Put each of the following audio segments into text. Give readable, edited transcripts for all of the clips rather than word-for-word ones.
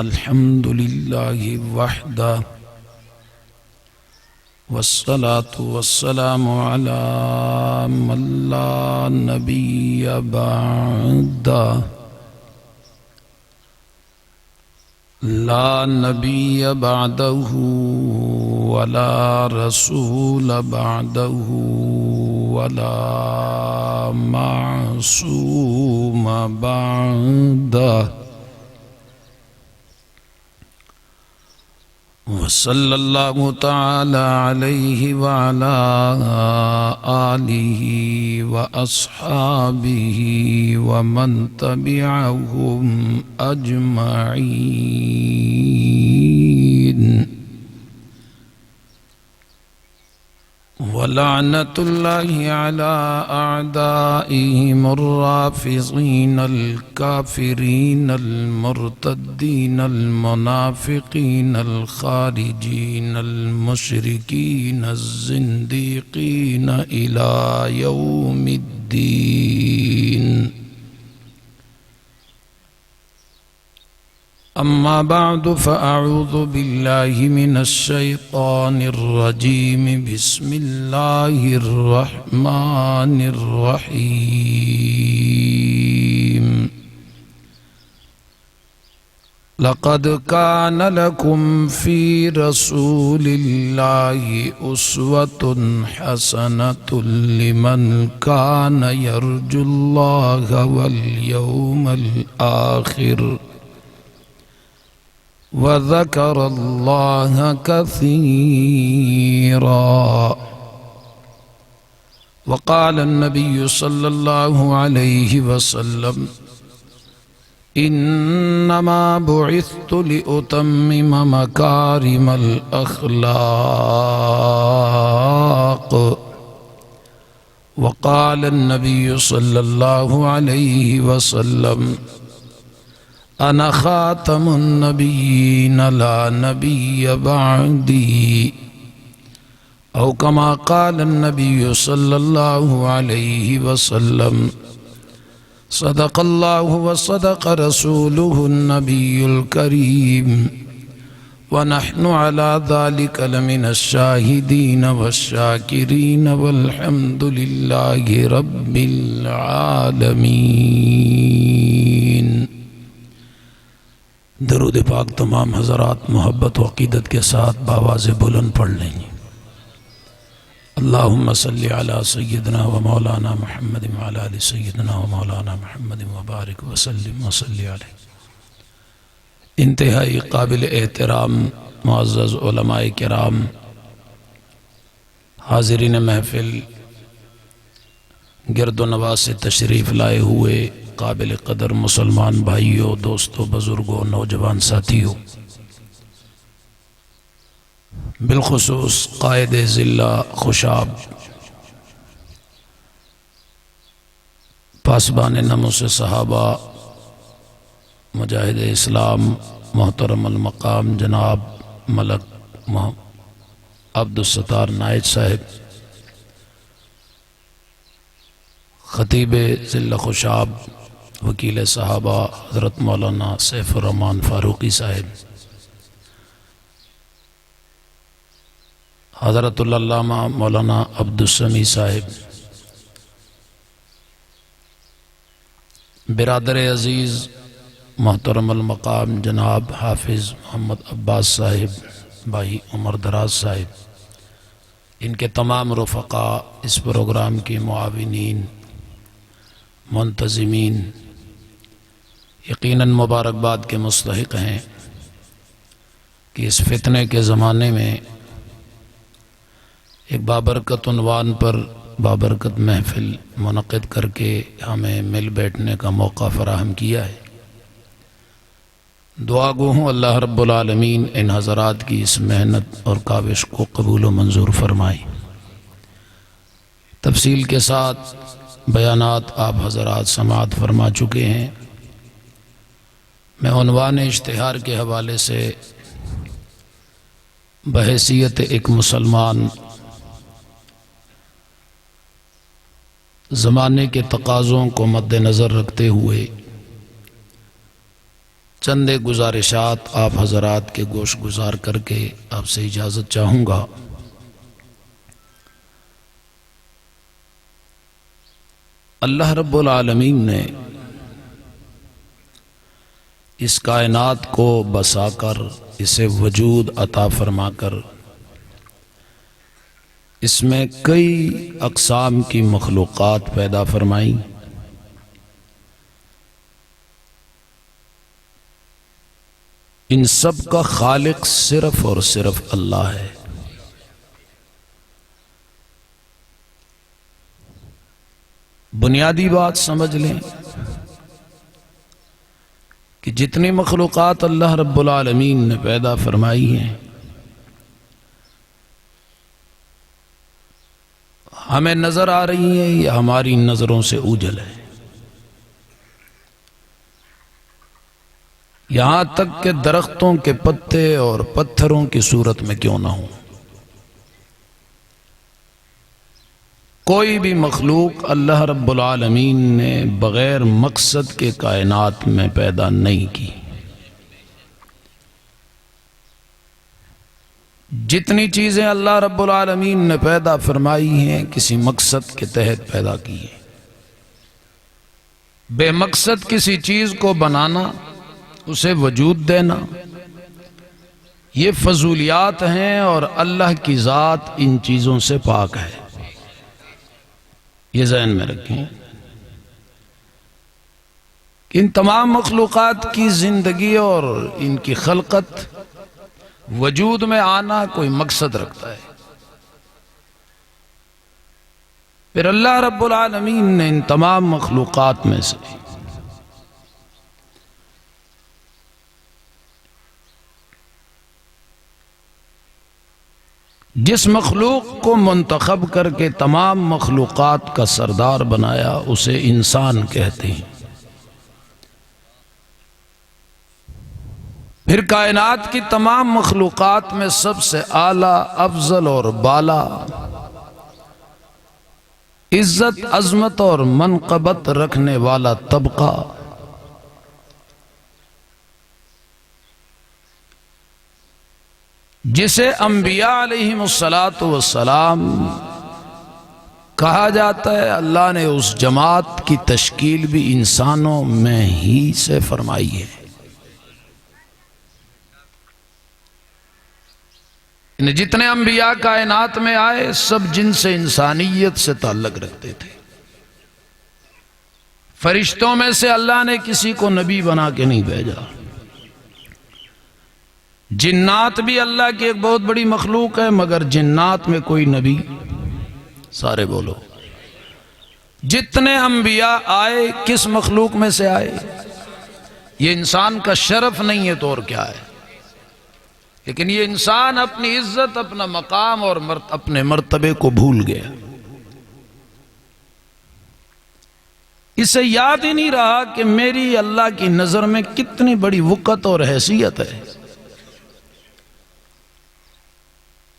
الحمد لله وحده والصلاة والسلام على من لا نبي بعده لا نبي بعده ولا رسول بعده ولا معصوم بعده وصلى الله تعالى عليه وعلى آله وأصحابه ومن تبعهم أجمعين ولعنة الله على أعدائهم الرافضين الكافرين المرتدين المنافقين الخارجين المشركين الزنديقين إلى يوم الدين. أما بعد فأعوذ بالله من الشيطان الرجيم. بسم الله الرحمن الرحيم. لقد كان لكم في رسول الله أسوة حسنة لمن كان يرجو الله واليوم الآخر وذكر الله كثيرا. وقال النبي صلى الله عليه وسلم: إنما بعثت لأتمم مكارم الأخلاق. وقال النبي صلى الله عليه وسلم: أنا خاتم النبيين لا نبي بعدي، أو كما قال النبي صلى الله عليه وسلم. صدق الله وصدق رسوله النبي الكريم، ونحن على ذلك لمن الشاهدين والشاكرين، والحمد لله رب العالمين. درود پاک تمام حضرات محبت و عقیدت کے ساتھ بآواز بلند پڑھ لیں گے. اللہم صلی علی سیدنا و مولانا محمد وعلی آل سیدنا و مولانا محمد وبارک وسلم وصلی علیہ. انتہائی قابل احترام معزز علماء کرام، حاضرین محفل، گرد و نواز سے تشریف لائے ہوئے قابل قدر مسلمان بھائیوں، دوستوں، بزرگوں، نوجوان ساتھیوں، بالخصوص قائد ضلع خوشاب، پاسبان ناموس صحابہ، مجاہد اسلام، محترم المقام جناب ملک عبدالستار نائد صاحب، خطیب ضلع خوشاب، وکیل صحابہ حضرت مولانا سیف الرحمن فاروقی صاحب، حضرت العلامہ مولانا عبدالسمیع صاحب، برادر عزیز محترم المقام جناب حافظ محمد عباس صاحب، بھائی عمر دراز صاحب، ان کے تمام رفقاء، اس پروگرام کے معاونین، منتظمین، یقیناً مبارکباد کے مستحق ہیں کہ اس فتنے کے زمانے میں ایک بابرکت عنوان پر بابرکت محفل منعقد کر کے ہمیں مل بیٹھنے کا موقع فراہم کیا ہے. دعا گو ہوں اللہ رب العالمین ان حضرات کی اس محنت اور کاوش کو قبول و منظور فرمائے. تفصیل کے ساتھ بیانات آپ حضرات سماعت فرما چکے ہیں. میں عنوان اشتہار کے حوالے سے بحیثیت ایک مسلمان زمانے کے تقاضوں کو مد نظر رکھتے ہوئے چند گزارشات آپ حضرات کے گوش گزار کر کے آپ سے اجازت چاہوں گا۔ اللہ رب العالمین نے اس کائنات کو بسا کر، اسے وجود عطا فرما کر، اس میں کئی اقسام کی مخلوقات پیدا فرمائیں۔ ان سب کا خالق صرف اور صرف اللہ ہے۔ بنیادی بات سمجھ لیں کہ جتنی مخلوقات اللہ رب العالمین نے پیدا فرمائی ہیں، ہمیں نظر آ رہی ہیں یا ہماری نظروں سے اوجھل ہے؟ یہاں تک کہ درختوں کے پتے اور پتھروں کی صورت میں کیوں نہ ہوں، کوئی بھی مخلوق اللہ رب العالمین نے بغیر مقصد کے کائنات میں پیدا نہیں کی۔ جتنی چیزیں اللہ رب العالمین نے پیدا فرمائی ہیں کسی مقصد کے تحت پیدا کی ہیں۔ بے مقصد کسی چیز کو بنانا، اسے وجود دینا، یہ فضولیات ہیں اور اللہ کی ذات ان چیزوں سے پاک ہے۔ یہ ذہن میں رکھیں کہ ان تمام مخلوقات کی زندگی اور ان کی خلقت، وجود میں آنا کوئی مقصد رکھتا ہے۔ پھر اللہ رب العالمین نے ان تمام مخلوقات میں سے جس مخلوق کو منتخب کر کے تمام مخلوقات کا سردار بنایا، اسے انسان کہتے ہیں۔ پھر کائنات کی تمام مخلوقات میں سب سے اعلیٰ، افضل اور بالا، عزت، عظمت اور منقبت رکھنے والا طبقہ جسے انبیاء علیہم السلام کہا جاتا ہے، اللہ نے اس جماعت کی تشکیل بھی انسانوں میں ہی سے فرمائی ہے۔ جتنے انبیاء کائنات میں آئے سب جن سے انسانیت سے تعلق رکھتے تھے۔ فرشتوں میں سے اللہ نے کسی کو نبی بنا کے نہیں بھیجا۔ جنات بھی اللہ کی ایک بہت بڑی مخلوق ہے، مگر جنات میں کوئی نبی، سارے بولو، جتنے انبیاء آئے کس مخلوق میں سے آئے؟ یہ انسان کا شرف نہیں ہے تو اور کیا ہے؟ لیکن یہ انسان اپنی عزت، اپنا مقام اور اپنے مرتبے کو بھول گیا۔ اسے یاد ہی نہیں رہا کہ میری اللہ کی نظر میں کتنی بڑی وقت اور حیثیت ہے۔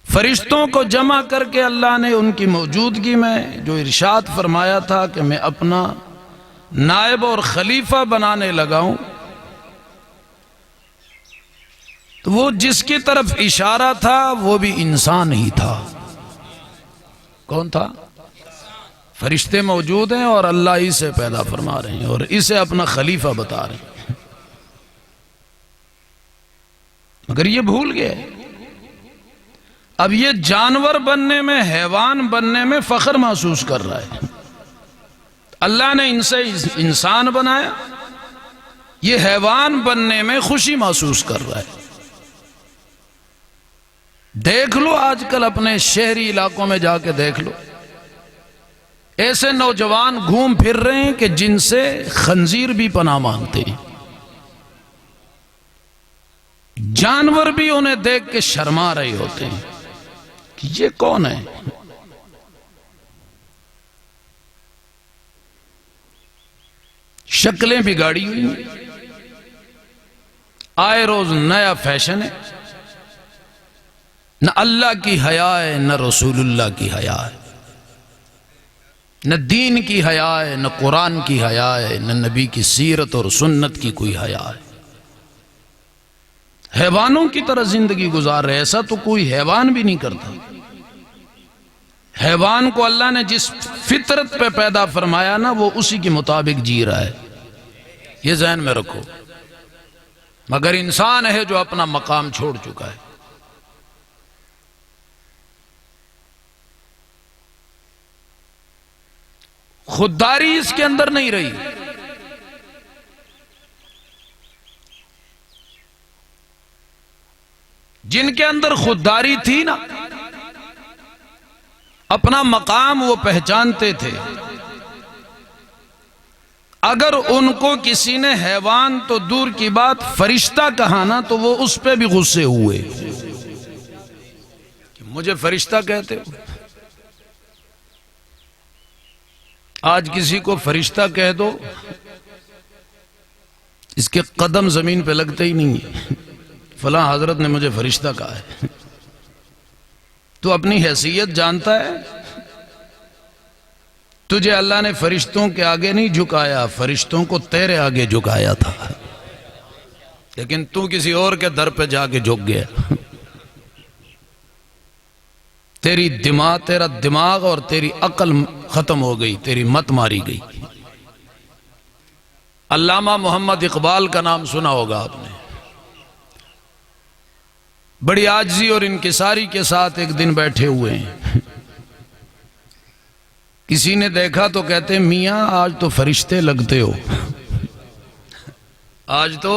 فرشتوں کو جمع کر کے اللہ نے ان کی موجودگی میں جو ارشاد فرمایا تھا کہ میں اپنا نائب اور خلیفہ بنانے لگا ہوں، تو وہ جس کی طرف اشارہ تھا وہ بھی انسان ہی تھا۔ کون تھا؟ فرشتے موجود ہیں اور اللہ اسے پیدا فرما رہے ہیں اور اسے اپنا خلیفہ بتا رہے ہیں، مگر یہ بھول گئے۔ اب یہ جانور بننے میں، حیوان بننے میں فخر محسوس کر رہا ہے۔ اللہ نے ان سے انسان بنایا، یہ حیوان بننے میں خوشی محسوس کر رہا ہے۔ دیکھ لو آج کل اپنے شہری علاقوں میں جا کے دیکھ لو، ایسے نوجوان گھوم پھر رہے ہیں کہ جن سے خنزیر بھی پناہ مانگتے ہیں۔ جانور بھی انہیں دیکھ کے شرما رہے ہوتے ہیں کہ یہ کون ہے؟ شکلیں بگاڑی ہوئی ہیں، آئے روز نیا فیشن ہے، نہ اللہ کی حیا ہے، نہ رسول اللہ کی حیا ہے، نہ دین کی حیا ہے، نہ قرآن کی حیا ہے، نہ نبی کی سیرت اور سنت کی کوئی حیا ہے۔ حیوانوں کی طرح زندگی گزار رہے. ایسا تو کوئی حیوان بھی نہیں کرتا. حیوان کو اللہ نے جس فطرت پہ پیدا فرمایا نا وہ اسی کے مطابق جی رہا ہے. یہ ذہن میں رکھو. مگر انسان ہے جو اپنا مقام چھوڑ چکا ہے. خودداری اس کے اندر نہیں رہی. جن کے اندر خودداری تھی نا اپنا مقام وہ پہچانتے تھے. اگر ان کو کسی نے حیوان تو دور کی بات فرشتہ کہا نا تو وہ اس پہ بھی غصے ہوئے کہ مجھے فرشتہ کہتے ہو. آج کسی کو فرشتہ کہہ دو اس کے قدم زمین پہ لگتے ہی نہیں ہیں. فلاں حضرت نے مجھے فرشتہ کہا ہے. تو اپنی حیثیت جانتا ہے. تجھے اللہ نے فرشتوں کے آگے نہیں جھکایا, فرشتوں کو تیرے آگے جھکایا تھا, لیکن تو کسی اور کے در پہ جا کے جھک گیا. تیرا دماغ اور تیری عقل ختم ہو گئی, تیری مت ماری گئی. علامہ محمد اقبال کا نام سنا ہوگا آپ نے. بڑی عاجزی اور انکساری کے ساتھ ایک دن بیٹھے ہوئے ہیں. کسی نے دیکھا تو کہتے ہیں میاں آج تو فرشتے لگتے ہو. آج تو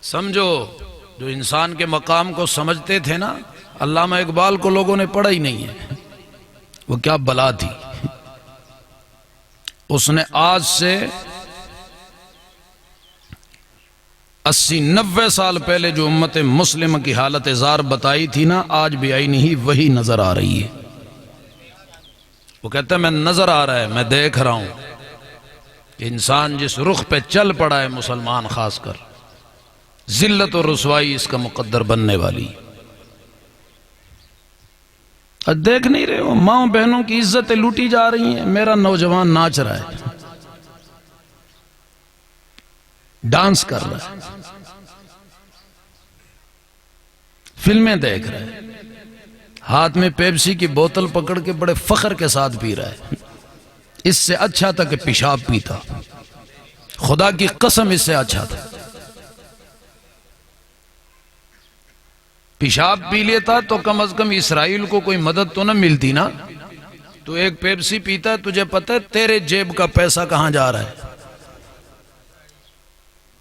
سمجھو جو انسان کے مقام کو سمجھتے تھے نا, علامہ اقبال کو لوگوں نے پڑھا ہی نہیں ہے. وہ کیا بلا تھی. اس نے آج سے 80-90 سال پہلے جو امت مسلمہ کی حالت زار بتائی تھی نا, آج بھی آئی نہیں وہی نظر آ رہی ہے. وہ کہتا ہے میں نظر آ رہا ہے, میں دیکھ رہا ہوں کہ انسان جس رخ پہ چل پڑا ہے مسلمان خاص کر, ذلت اور رسوائی اس کا مقدر بننے والی. دیکھ نہیں رہے ہو ماں بہنوں کی عزتیں لوٹی جا رہی ہیں. میرا نوجوان ناچ رہا ہے, ڈانس کر رہا ہے, فلمیں دیکھ رہا ہے, ہاتھ میں پیپسی کی بوتل پکڑ کے بڑے فخر کے ساتھ پی رہا ہے. اس سے اچھا تھا کہ پیشاب پیتا. خدا کی قسم اس سے اچھا تھا. پیشاب پی لیتا تو کم از کم اسرائیل کو کوئی مدد تو نہ ملتی نا. تو ایک پیپسی پیتا ہے, تجھے پتہ ہے تیرے جیب کا پیسہ کہاں جا رہا ہے,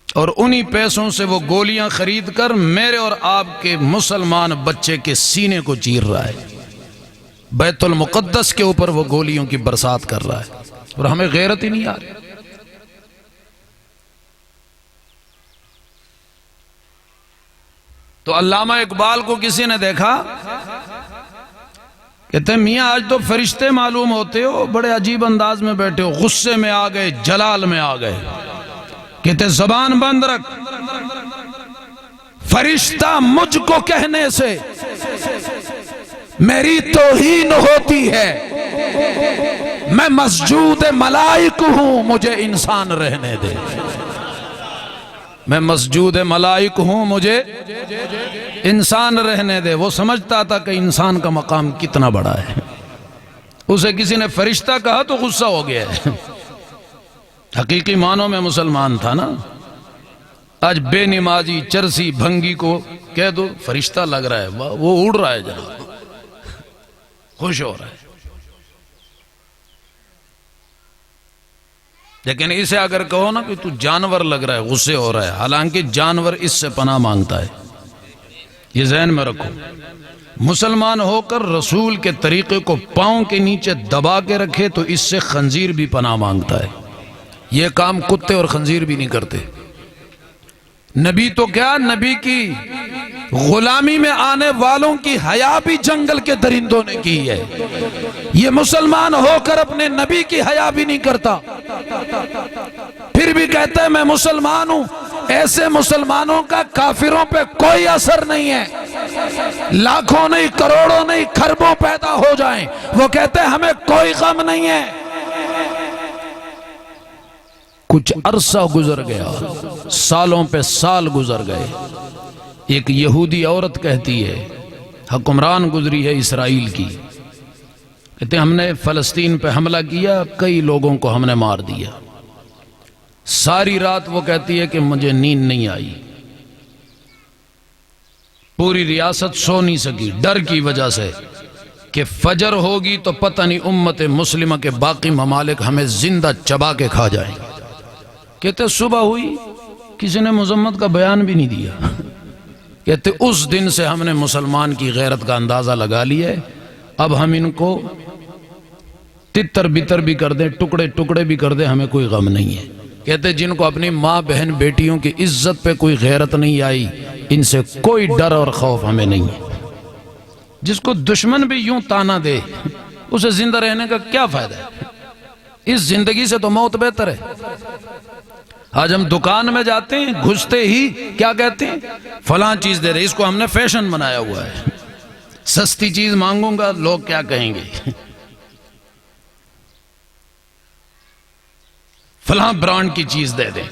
اور انہی پیسوں سے وہ گولیاں خرید کر میرے اور آپ کے مسلمان بچے کے سینے کو چیر رہا ہے. بیت المقدس کے اوپر وہ گولیوں کی برسات کر رہا ہے, اور ہمیں غیرت ہی نہیں آ رہی. تو علامہ اقبال کو کسی نے دیکھا, کہتے ہیں میاں آج تو فرشتے معلوم ہوتے ہو, بڑے عجیب انداز میں بیٹھے ہو, غصے میں آ گئے, جلال میں آ گئے. کہتے زبان بند رکھ, فرشتہ مجھ کو کہنے سے میری توہین ہوتی ہے. میں مسجود ملائک ہوں, مجھے انسان رہنے دے. میں مسجود ملائک ہوں, مجھے انسان رہنے دے. وہ سمجھتا تھا کہ انسان کا مقام کتنا بڑا ہے. اسے کسی نے فرشتہ کہا تو غصہ ہو گیا ہے. حقیقی معنوں میں مسلمان تھا نا. آج بے نمازی چرسی بھنگی کو کہہ دو فرشتہ لگ رہا ہے, وہ اڑ رہا ہے جناب, خوش ہو رہا ہے. لیکن اسے اگر کہو نا کہ تو جانور لگ رہا ہے, غصے ہو رہا ہے, حالانکہ جانور اس سے پناہ مانگتا ہے. یہ ذہن میں رکھو. مسلمان ہو کر رسول کے طریقے کو پاؤں کے نیچے دبا کے رکھے تو اس سے خنزیر بھی پناہ مانگتا ہے. یہ کام کتے اور خنزیر بھی نہیں کرتے. نبی تو کیا, نبی کی غلامی میں آنے والوں کی حیا بھی جنگل کے درندوں نے کی ہے. یہ مسلمان ہو کر اپنے نبی کی حیا بھی نہیں کرتا, پھر بھی کہتا ہے میں مسلمان ہوں. ایسے مسلمانوں کا کافروں پہ کوئی اثر نہیں ہے. لاکھوں نہیں, کروڑوں نہیں, کھربوں پیدا ہو جائیں, وہ کہتے ہیں ہمیں کوئی غم نہیں ہے. کچھ عرصہ گزر گیا، سالوں پہ سال گزر گئے، ایک یہودی عورت کہتی ہے، حکمران گزری ہے اسرائیل کی، کہتے ہیں ہم نے فلسطین پہ حملہ کیا، کئی لوگوں کو ہم نے مار دیا۔ ساری رات وہ کہتی ہے کہ مجھے نیند نہیں آئی، پوری ریاست سو نہیں سکی ڈر کی وجہ سے کہ فجر ہوگی تو پتہ نہیں امت مسلمہ کے باقی ممالک ہمیں زندہ چبا کے کھا جائیں۔ کہتے صبح ہوئی، کسی نے مذمت کا بیان بھی نہیں دیا۔ کہتے اس دن سے ہم نے مسلمان کی غیرت کا اندازہ لگا لیا ہے، اب ہم ان کو تتر بتر بھی کر دیں، ٹکڑے ٹکڑے بھی کر دیں، ہمیں کوئی غم نہیں ہے۔ کہتے جن کو اپنی ماں بہن بیٹیوں کی عزت پہ کوئی غیرت نہیں آئی، ان سے کوئی ڈر اور خوف ہمیں نہیں ہے۔ جس کو دشمن بھی یوں تانا دے، اسے زندہ رہنے کا کیا فائدہ ہے؟ اس زندگی سے تو موت بہتر ہے۔ آج ہم دکان میں جاتے ہیں، گھستے ہی کیا کہتے ہیں؟ فلاں چیز دے رہے، اس کو ہم نے فیشن بنایا ہوا ہے، سستی چیز مانگوں گا لوگ کیا کہیں گے، فلاں برانڈ کی چیز دے دیں۔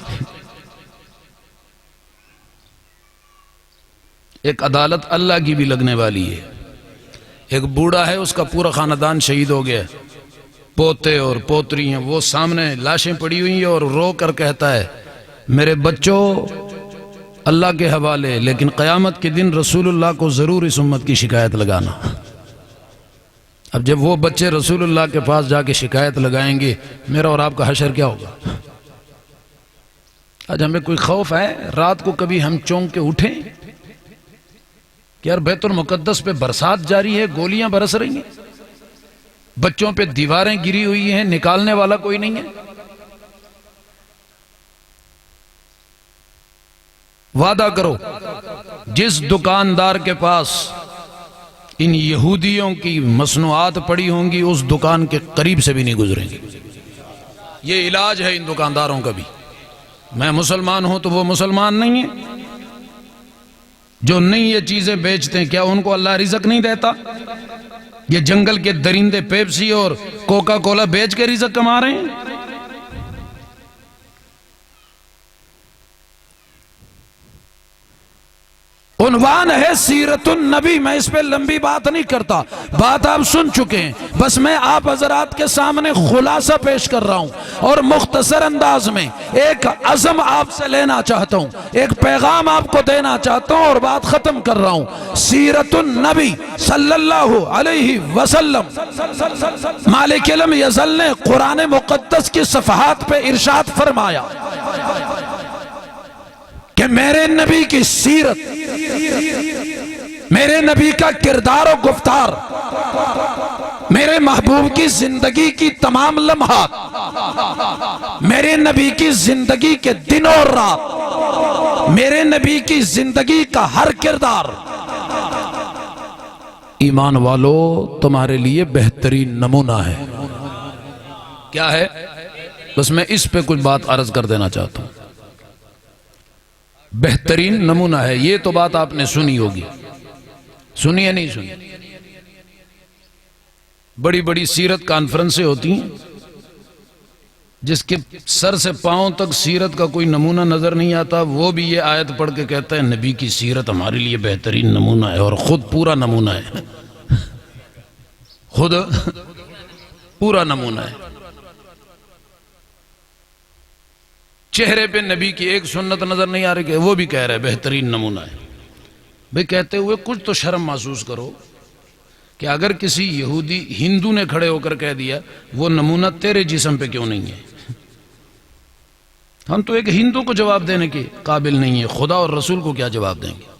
ایک عدالت اللہ کی بھی لگنے والی ہے۔ ایک بوڑھا ہے، اس کا پورا خاندان شہید ہو گیا، پوتے اور پوتری ہیں، وہ سامنے لاشیں پڑی ہوئی ہیں اور رو کر کہتا ہے میرے بچوں اللہ کے حوالے، لیکن قیامت کے دن رسول اللہ کو ضرور اس امت کی شکایت لگانا۔ اب جب وہ بچے رسول اللہ کے پاس جا کے شکایت لگائیں گے، میرا اور آپ کا حشر کیا ہوگا؟ آج ہمیں کوئی خوف ہے؟ رات کو کبھی ہم چونک کے اٹھیں کہ یار بیت المقدس پہ برسات جاری ہے، گولیاں برس رہی ہیں، بچوں پہ دیواریں گری ہوئی ہیں، نکالنے والا کوئی نہیں ہے؟ وعدہ کرو جس دکاندار کے پاس ان یہودیوں کی مصنوعات پڑی ہوں گی، اس دکان کے قریب سے بھی نہیں گزریں گے۔ یہ علاج ہے ان دکانداروں کا بھی۔ میں مسلمان ہوں تو وہ مسلمان نہیں ہیں؟ جو نہیں یہ چیزیں بیچتے ہیں، کیا ان کو اللہ رزق نہیں دیتا؟ یہ جنگل کے درندے پیپسی اور کوکا کولا بیچ کے رزق کما رہے ہیں۔ عنوان ہے سیرت النبی، میں اس پہ لمبی بات نہیں کرتا، بات آپ سن چکے ہیں، بس میں آپ حضرات کے سامنے خلاصہ پیش کر رہا ہوں اور مختصر انداز میں ایک عزم آپ سے لینا چاہتا ہوں، ایک پیغام آپ کو دینا چاہتا ہوں اور بات ختم کر رہا ہوں۔ سیرت النبی صلی اللہ علیہ وسلم، مالک علم یزل نے قرآن مقدس کی صفحات پہ ارشاد فرمایا کہ میرے نبی کی سیرت، میرے نبی کا کردار و گفتار، میرے محبوب کی زندگی کی تمام لمحات، میرے نبی کی زندگی کے دن اور رات، میرے نبی کی زندگی کا ہر کردار، ایمان والو تمہارے لیے بہترین نمونہ ہے۔ کیا ہے؟ بس میں اس پہ کچھ بات عرض کر دینا چاہتا ہوں۔ بہترین نمونہ ہے، یہ تو بات آپ نے سنی ہوگی، سنی ہے نہیں سنی؟ بڑی بڑی سیرت کانفرنسیں ہوتی ہیں، جس کے سر سے پاؤں تک سیرت کا کوئی نمونہ نظر نہیں آتا، وہ بھی یہ آیت پڑھ کے کہتا ہے نبی کی سیرت ہمارے لیے بہترین نمونہ ہے، اور خود پورا نمونہ ہے، خود پورا نمونہ ہے۔ چہرے پہ نبی کی ایک سنت نظر نہیں آ رہی کہ وہ بھی کہہ رہے ہے بہترین نمونہ ہے۔ بھئی کہتے ہوئے کچھ تو شرم محسوس کرو کہ اگر کسی یہودی ہندو نے کھڑے ہو کر کہہ دیا وہ نمونہ تیرے جسم پہ کیوں نہیں ہے؟ ہم تو ایک ہندو کو جواب دینے کے قابل نہیں ہے، خدا اور رسول کو کیا جواب دیں گے؟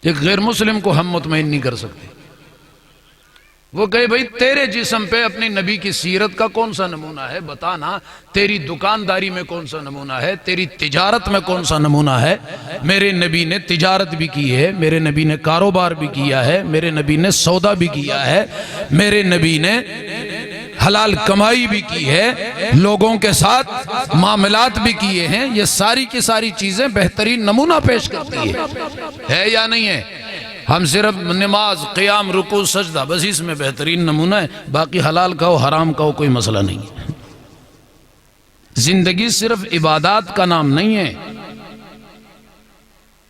ایک غیر مسلم کو ہم مطمئن نہیں کر سکتے۔ وہ کہے بھئی تیرے جسم پہ اپنی نبی کی سیرت کا کون سا نمونہ ہے بتانا، تیری دکانداری میں کون سا نمونہ ہے، تیری تجارت میں کون سا نمونہ ہے؟ میرے نبی نے تجارت بھی کی ہے، میرے نبی نے کاروبار بھی کیا ہے، میرے نبی نے سودا بھی کیا ہے، میرے نبی نے حلال کمائی بھی کی ہے، لوگوں کے ساتھ معاملات بھی کیے ہیں۔ یہ ساری کی ساری چیزیں بہترین نمونہ پیش کرتی ہے یا نہیں ہے؟ ہم صرف نماز، قیام، رکوع، سجدہ، بس اس میں بہترین نمونہ ہے، باقی حلال کھاؤ حرام کھاؤ کوئی مسئلہ نہیں ہے۔ زندگی صرف عبادات کا نام نہیں ہے،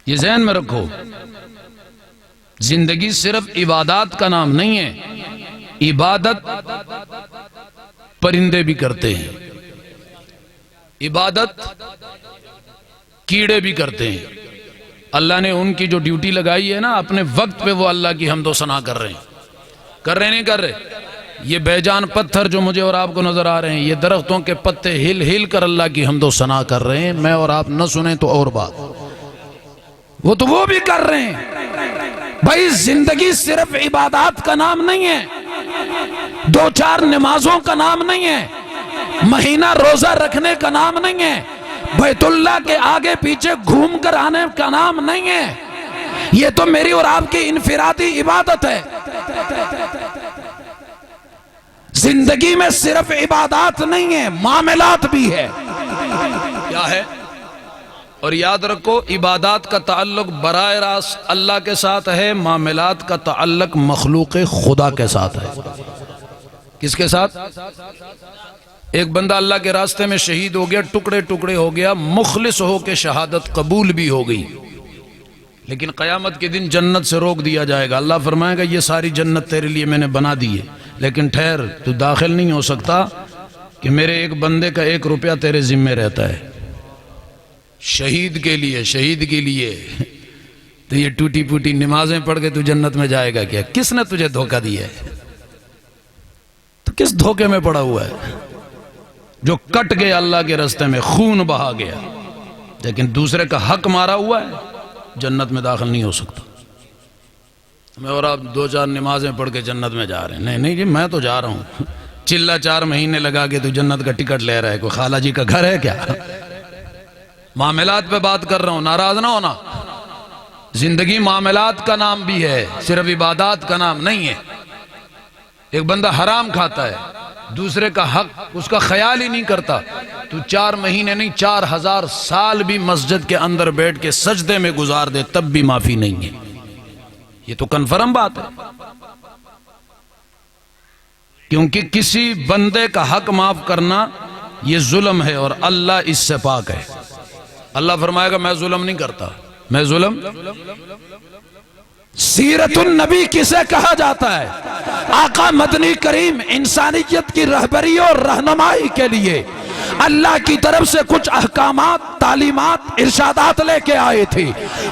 یہ ذہن میں رکھو، زندگی صرف عبادات کا نام نہیں ہے، عبادت پرندے بھی کرتے ہیں، عبادت کیڑے بھی کرتے ہیں۔ اللہ نے ان کی جو ڈیوٹی لگائی ہے نا، اپنے وقت پہ وہ اللہ کی حمد و ثنا کر رہے ہیں، کر رہے نہیں کر رہے؟ یہ بے جان پتھر جو مجھے اور آپ کو نظر آ رہے ہیں، یہ درختوں کے پتے ہل ہل کر اللہ کی حمد و ثنا کر رہے ہیں، میں اور آپ نہ سنیں تو اور بات، وہ تو وہ بھی کر رہے ہیں۔ بھائی زندگی صرف عبادات کا نام نہیں ہے، دو چار نمازوں کا نام نہیں ہے، مہینہ روزہ رکھنے کا نام نہیں ہے، بیت اللہ کے آگے پیچھے گھوم کر آنے کا نام نہیں ہے، یہ تو میری اور آپ کی انفرادی عبادت ہے۔ زندگی میں صرف عبادات نہیں ہے، معاملات بھی ہے۔ کیا ہے؟ اور یاد رکھو، عبادات کا تعلق براہ راست اللہ کے ساتھ ہے، معاملات کا تعلق مخلوق خدا کے ساتھ ہے۔ کس کے ساتھ؟ ایک بندہ اللہ کے راستے میں شہید ہو گیا، ٹکڑے ٹکڑے ہو گیا، مخلص ہو کے شہادت قبول بھی ہو گئی، لیکن قیامت کے دن جنت سے روک دیا جائے گا۔ اللہ فرمائے گا یہ ساری جنت تیرے لیے میں نے بنا دی ہے، لیکن ٹھہر، تو داخل نہیں ہو سکتا کہ میرے ایک بندے کا 1 روپیہ تیرے ذمہ رہتا ہے۔ شہید کے لیے تو یہ ٹوٹی پوٹی نمازیں پڑھ کے تو جنت میں جائے گا کیا؟ کس نے تجھے دھوکہ دیا ہے؟ تو کس دھوکے میں پڑا ہوا ہے؟ جو کٹ گیا اللہ کے راستے میں، خون بہا گیا، لیکن دوسرے کا حق مارا ہوا ہے، جنت میں داخل نہیں ہو سکتا۔ میں اور آپ 2-4 نمازیں پڑھ کے جنت میں جا رہے ہیں، نہیں جی میں تو جا رہا ہوں، چلہ 4 مہینے لگا کے تو جنت کا ٹکٹ لے رہا ہے، کوئی خالہ جی کا گھر ہے کیا؟ معاملات پہ بات کر رہا ہوں، ناراض نہ ہونا۔ زندگی معاملات کا نام بھی ہے، صرف عبادات کا نام نہیں ہے۔ ایک بندہ حرام کھاتا ہے، دوسرے کا حق اس کا خیال ہی نہیں کرتا، تو 4 مہینے نہیں 4000 سال بھی مسجد کے اندر بیٹھ کے سجدے میں گزار دے تب بھی معافی نہیں ہے۔ یہ تو کنفرم بات ہے، کیونکہ کسی بندے کا حق معاف کرنا یہ ظلم ہے، اور اللہ اس سے پاک ہے۔ اللہ فرمائے گا میں ظلم نہیں کرتا، میں ظلم۔ سیرت النبی کسے کہا جاتا ہے؟ آقا مدنی کریم انسانیت کی رہبری اور رہنمائی کے لیے اللہ کی طرف سے کچھ احکامات، تعلیمات، ارشادات لے کے آئے تھے۔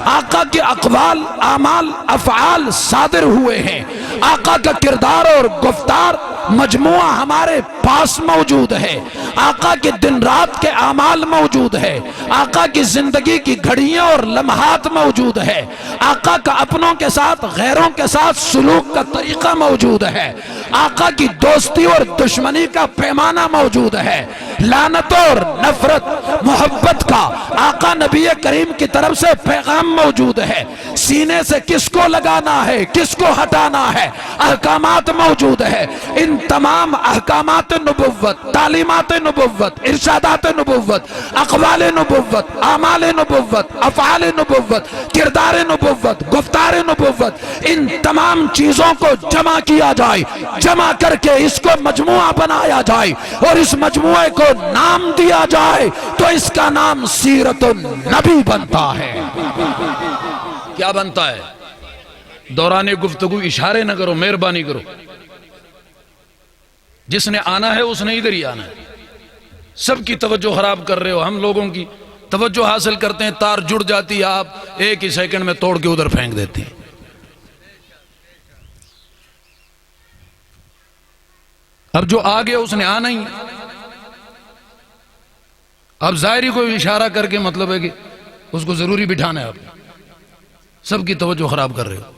آقا کے اقوال، اعمال، افعال صادر ہوئے ہیں، آقا کا کردار اور گفتار مجموعہ ہمارے پاس موجود ہے، آقا کے دن رات کے اعمال موجود ہے، آقا کی زندگی کی گھڑیاں اور لمحات موجود ہے، آقا کا اپنوں کے ساتھ غیروں کے ساتھ سلوک کا طریقہ موجود ہے، آقا کی دوستی اور دشمنی کا پیمانہ موجود ہے، لعنت اور نفرت محبت کا آقا نبی کریم کی طرف سے پیغام موجود ہے، سینے سے کس کو لگانا ہے کس کو ہٹانا ہے احکامات موجود ہے۔ ان تمام احکامات نبوت، تعلیمات نبوت، ارشادات نبوت، اقوال نبوت، اعمال نبوت، افعال نبوت، کردار نبوت، گفتار نبوت، ان تمام چیزوں کو جمع کیا جائے، جمع کر کے اس کو مجموعہ بنایا جائے اور اس مجموعے کو نام دیا جائے تو اس کا نام سیرت النبی بنتا ہے۔ کیا بنتا ہے؟ دوران گفتگو اشارے نہ کرو، مہربانی کرو، جس نے آنا ہے اس نے ادھر ہی آنا ہے۔ سب کی توجہ خراب کر رہے ہو، ہم لوگوں کی توجہ حاصل کرتے ہیں، تار جڑ جاتی ہے، آپ 1 ہی سیکنڈ میں توڑ کے ادھر پھینک دیتے ہیں۔ اب جو آ گیا اس نے آنا ہی، اب ظاہری کو اشارہ کر کے مطلب ہے کہ اس کو ضروری بٹھانا ہے، آپ سب کی توجہ خراب کر رہے ہو۔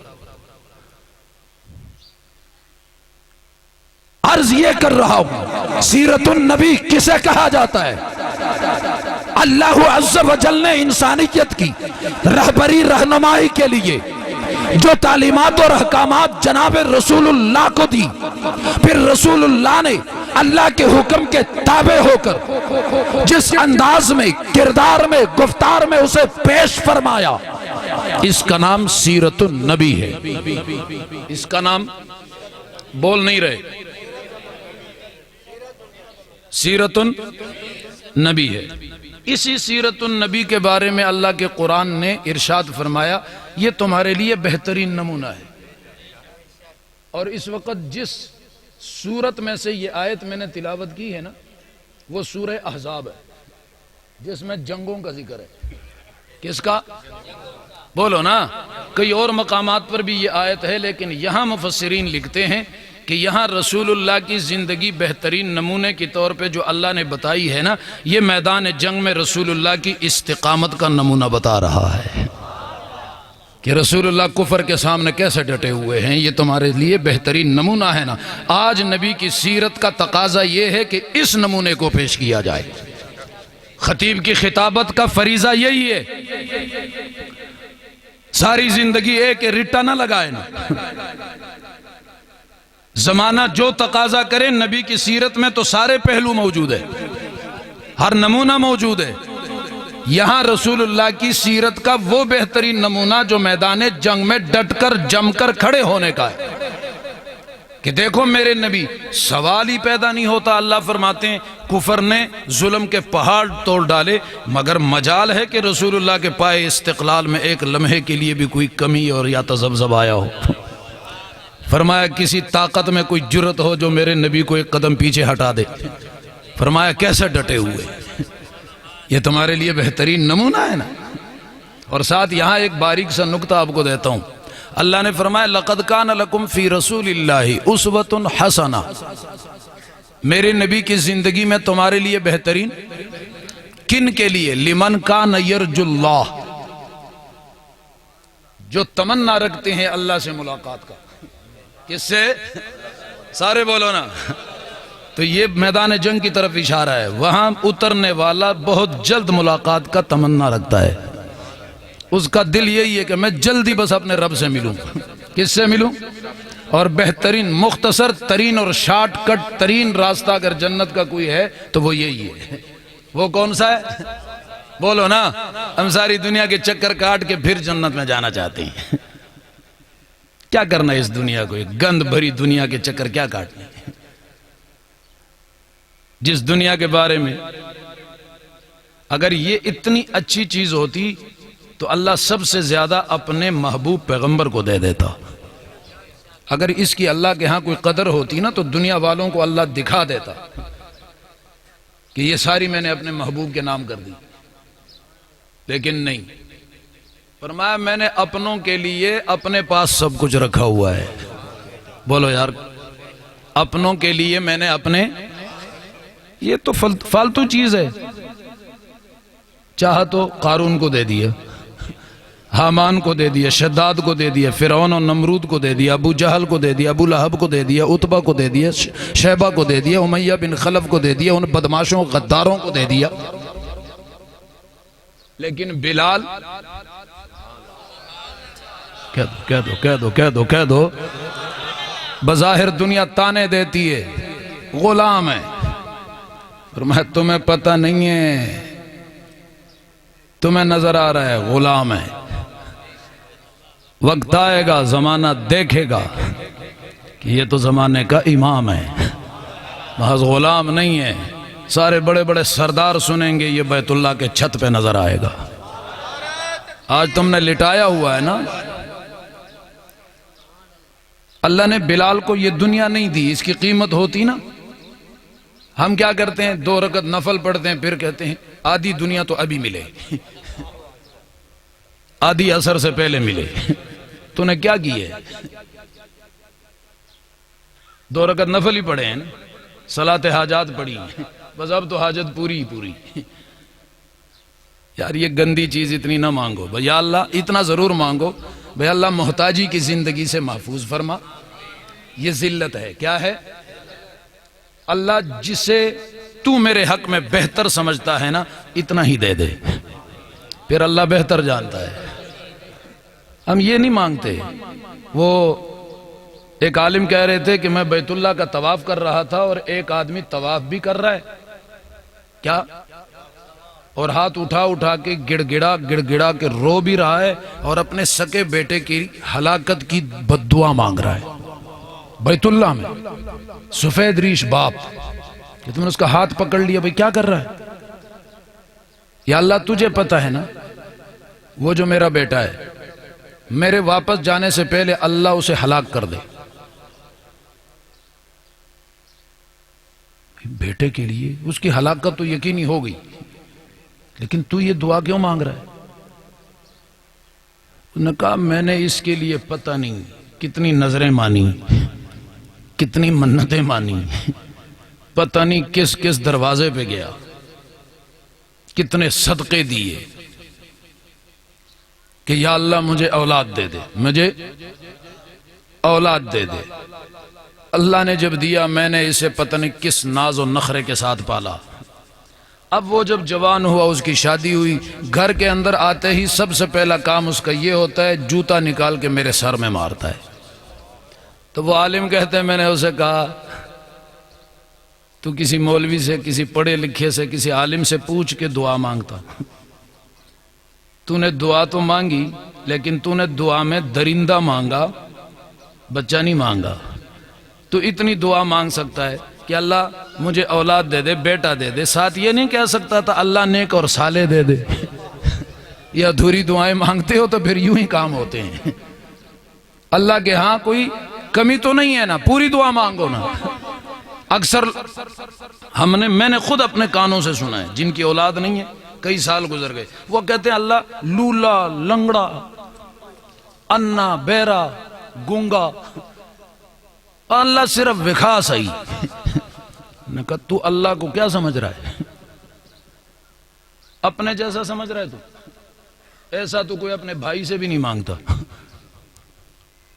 عرض یہ کر رہا ہوں، سیرت النبی کسے کہا جاتا ہے؟ اللہ عز و جل نے انسانیت کی رہبری رہنمائی کے لیے جو تعلیمات اور احکامات جناب رسول اللہ کو دی، پھر رسول اللہ نے اللہ کے حکم کے تابع ہو کر جس انداز میں، کردار میں، گفتار میں اسے پیش فرمایا، اس کا نام سیرت النبی ہے۔ اس کا نام بول نہیں رہے، سیرت النبی ہے۔ اسی سیرت النبی کے بارے میں اللہ کے قرآن نے ارشاد فرمایا یہ تمہارے لیے بہترین نمونہ ہے۔ اور اس وقت جس سورت میں سے یہ آیت میں نے تلاوت کی ہے نا وہ سورہ احزاب ہے، جس میں جنگوں کا ذکر ہے۔ کس کا؟ بولو نا۔ کئی اور مقامات پر بھی یہ آیت ہے، لیکن یہاں مفسرین لکھتے ہیں کہ یہاں رسول اللہ کی زندگی بہترین نمونے کے طور پہ جو اللہ نے بتائی ہے نا، یہ میدان جنگ میں رسول اللہ کی استقامت کا نمونہ بتا رہا ہے کہ رسول اللہ کفر کے سامنے کیسے ڈٹے ہوئے ہیں۔ یہ تمہارے لیے بہترین نمونہ ہے نا۔ آج نبی کی سیرت کا تقاضا یہ ہے کہ اس نمونے کو پیش کیا جائے۔ خطیب کی خطابت کا فریضہ یہی ہے، ساری زندگی ایک رٹا نہ لگائے نا۔ زمانہ جو تقاضا کرے نبی کی سیرت میں تو سارے پہلو موجود ہے، ہر نمونہ موجود ہے۔ یہاں رسول اللہ کی سیرت کا وہ بہترین نمونہ جو میدان جنگ میں ڈٹ کر جم کر کھڑے ہونے کا ہے کہ دیکھو میرے نبی، سوال ہی پیدا نہیں ہوتا۔ اللہ فرماتے ہیں کفر نے ظلم کے پہاڑ توڑ ڈالے، مگر مجال ہے کہ رسول اللہ کے پائے استقلال میں ایک لمحے کے لیے بھی کوئی کمی اور یا تذبذب آیا ہو۔ فرمایا کسی طاقت میں کوئی جرت ہو جو میرے نبی کو ایک قدم پیچھے ہٹا دے۔ فرمایا کیسے ڈٹے ہوئے، یہ تمہارے لیے بہترین نمونہ ہے نا۔ اور ساتھ یہاں ایک باریک سا نکتہ آپ کو دیتا ہوں۔ اللہ نے فرمایا لَقَدْ كَانَ لَكُمْ فِي رَسُولِ اللَّهِ أُسْوَةٌ حَسَنَةٌ، میرے نبی کی زندگی میں تمہارے لیے بہترین کن کے لیے؟ لِمَنْ كَانَ يَرْجُ اللَّهِ، جو تمنا رکھتے ہیں اللہ سے ملاقات کا۔ کس سے؟ سارے بولو نا۔ تو یہ میدان جنگ کی طرف اشارہ ہے، وہاں اترنے والا بہت جلد ملاقات کا تمنا رکھتا ہے۔ اس کا دل یہی ہے کہ میں جلدی بس اپنے رب سے ملوں۔ کس سے ملوں؟ اور بہترین مختصر ترین اور شارٹ کٹ ترین راستہ اگر جنت کا کوئی ہے تو وہ یہی ہے۔ وہ کون سا ہے؟ بولو نا۔ ہم ساری دنیا کے چکر کاٹ کے پھر جنت میں جانا چاہتے ہیں۔ کیا کرنا ہے اس دنیا کو، ایک گند بھری دنیا کے چکر کیا کاٹنے؟ جس دنیا کے بارے میں اگر یہ اتنی اچھی چیز ہوتی تو اللہ سب سے زیادہ اپنے محبوب پیغمبر کو دے دیتا۔ اگر اس کی اللہ کے ہاں کوئی قدر ہوتی نا تو دنیا والوں کو اللہ دکھا دیتا کہ یہ ساری میں نے اپنے محبوب کے نام کر دی، لیکن نہیں۔ فرمایا میں نے اپنوں کے لیے اپنے پاس سب کچھ رکھا ہوا ہے۔ بولو یار، اپنوں کے لیے میں نے اپنے، یہ تو فالتو چیز ہے۔ چاہا تو قارون کو دے دیا، حامان کو دے دیا، شداد کو دے دیا، فرعون اور نمرود کو دے دیا، ابو جہل کو دے دیا، ابو لہب کو دے دیا، عتبہ کو دے دیا، شیبہ کو دے دیا، امیہ بن خلف کو دے دیا، ان بدماشوں غداروں کو دے دیا، لیکن بلال کہہ دو بظاہر دنیا تانے دیتی ہے، غلام ہے۔ فرمایا تمہیں پتہ نہیں ہے، تمہیں نظر آ رہا ہے غلام ہے، وقت آئے گا زمانہ دیکھے گا کہ یہ تو زمانے کا امام ہے، محض غلام نہیں ہے۔ سارے بڑے بڑے سردار سنیں گے یہ بیت اللہ کے چھت پہ نظر آئے گا۔ آج تم نے لٹایا ہوا ہے نا۔ اللہ نے بلال کو یہ دنیا نہیں دی، اس کی قیمت ہوتی نا۔ ہم کیا کرتے ہیں، 2 رکعت نفل پڑھتے ہیں، پھر کہتے ہیں آدھی دنیا تو ابھی ملے، آدھی عصر سے پہلے ملے۔ تو نے کیا کی ہے؟ 2 رکعت نفل ہی پڑھے ہیں نا، صلاۃ حاجات پڑھی ہیں، بس اب تو حاجت پوری ہی پوری۔ یار یہ گندی چیز اتنی نہ مانگو بھئی، یا اللہ اتنا ضرور مانگو بھئی اللہ محتاجی کی زندگی سے محفوظ فرما۔ یہ ذلت ہے، کیا ہے؟ اللہ جسے تو میرے حق میں بہتر سمجھتا ہے نا اتنا ہی دے دے، پھر اللہ بہتر جانتا ہے۔ ہم یہ نہیں مانگتے۔ وہ ایک عالم کہہ رہے تھے کہ میں بیت اللہ کا طواف کر رہا تھا اور ایک آدمی طواف بھی کر رہا ہے کیا، اور ہاتھ اٹھا کے گڑ گڑا کے رو بھی رہا ہے اور اپنے سکے بیٹے کی ہلاکت کی بددعا مانگ رہا ہے بیت اللہ میں، سفید ریش باپ۔ کہ تم نے اس کا ہاتھ پکڑ لیا، بھئی کیا کر رہا ہے؟ یا اللہ تجھے پتا ہے نا وہ جو میرا بیٹا ہے، میرے واپس جانے سے پہلے اللہ اسے ہلاک کر دے۔ بیٹے کے لیے اس کی ہلاکت تو یقینی ہو گئی، لیکن تو یہ دعا کیوں مانگ رہا ہے؟ انہوں نے کہا میں نے اس کے لیے پتہ نہیں کتنی نظریں مانی، کتنی منتیں مانی، پتہ نہیں کس کس دروازے پہ گیا، کتنے صدقے دیے کہ یا اللہ مجھے اولاد دے دے، مجھے اولاد دے دے۔ اللہ نے جب دیا میں نے اسے پتہ نہیں کس ناز و نخرے کے ساتھ پالا۔ اب وہ جب جوان ہوا، اس کی شادی ہوئی، گھر کے اندر آتے ہی سب سے پہلا کام اس کا یہ ہوتا ہے جوتا نکال کے میرے سر میں مارتا ہے۔ تو وہ عالم کہتے ہیں میں نے اسے کہا تو کسی مولوی سے، کسی پڑھے لکھے سے، کسی عالم سے پوچھ کے دعا مانگتا۔ تو نے دعا تو مانگی لیکن تو نے دعا میں درندہ مانگا، بچہ نہیں مانگا۔ تو اتنی دعا مانگ سکتا ہے کہ اللہ مجھے اولاد دے دے، بیٹا دے دے، ساتھ یہ نہیں کہہ سکتا تھا اللہ نیک اور صالح دے دے۔ یہ ادھوری دعائیں مانگتے ہو تو پھر یوں ہی کام ہوتے ہیں۔ اللہ کے ہاں کوئی کمی تو نہیں ہے نا، پوری دعا مانگو نا۔ اکثر میں نے خود اپنے کانوں سے سنا ہے جن کی اولاد نہیں ہے، کئی سال گزر گئے، وہ کہتے ہیں اللہ لولا، لنگڑا، انا، بیرا، گونگا، اللہ صرف وکھا سہی۔ نے کہا تو اللہ کو کیا سمجھ رہا ہے؟ اپنے جیسا سمجھ رہا ہے تو؟ ایسا تو کوئی اپنے بھائی سے بھی نہیں مانگتا۔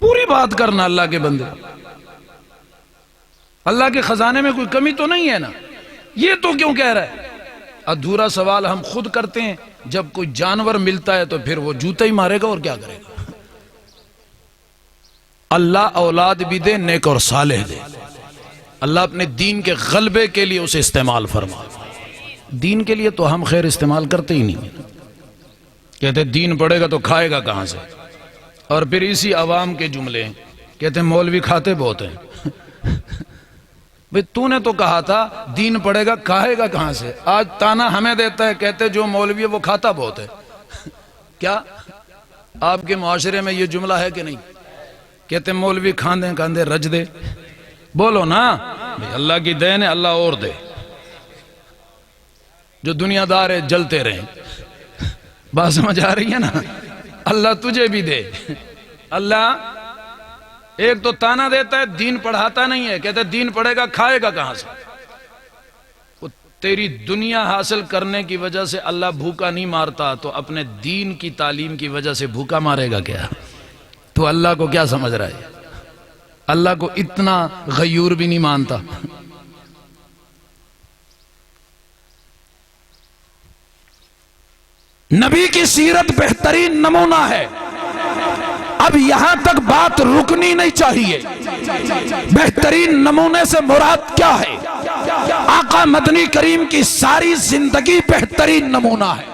پوری بات کرنا اللہ کے بندے، اللہ کے خزانے میں کوئی کمی تو نہیں ہے نا، یہ تو کیوں کہہ رہا ہے؟ ادھورا سوال ہم خود کرتے ہیں، جب کوئی جانور ملتا ہے تو پھر وہ جوتے ہی مارے گا اور کیا کرے گا۔ اللہ اولاد بھی دے، نیک اور صالح دے۔ اللہ اپنے دین کے غلبے کے لیے اسے استعمال فرما۔ دین کے لیے تو ہم خیر استعمال کرتے ہی نہیں، کہتے دین پڑھے گا تو کھائے گا کہاں سے، اور پھر اسی عوام کے جملے کہتے مولوی کھاتے بہت ہیں۔ بھئی تو نے تو کہا تھا دین پڑھے گا کھائے گا کہاں سے، آج تانا ہمیں دیتا ہے، کہتے جو مولوی ہے وہ کھاتا بہت ہے۔ کیا آپ کے معاشرے میں یہ جملہ ہے کہ نہیں؟ کہتے مولوی کھاندے کھاندے رج دے، بولو نا اللہ کی دین ہے، اللہ اور دے، جو دنیا دار ہے جلتے رہیں۔ بات سمجھ آ رہی ہے نا؟ اللہ تجھے بھی دے۔ اللہ ایک تو تانا دیتا ہے، دین پڑھاتا نہیں ہے، کہتے دین پڑھے گا کھائے گا کہاں سے۔ وہ تیری دنیا حاصل کرنے کی وجہ سے اللہ بھوکا نہیں مارتا، تو اپنے دین کی تعلیم کی وجہ سے بھوکا مارے گا کیا؟ تو اللہ کو کیا سمجھ رہا ہے؟ اللہ کو اتنا غیور بھی نہیں مانتا۔ نبی کی سیرت بہترین نمونہ ہے۔ اب یہاں تک بات رکنی نہیں چاہیے۔ بہترین نمونے سے مراد کیا ہے؟ آقا مدنی کریم کی ساری زندگی بہترین نمونہ ہے۔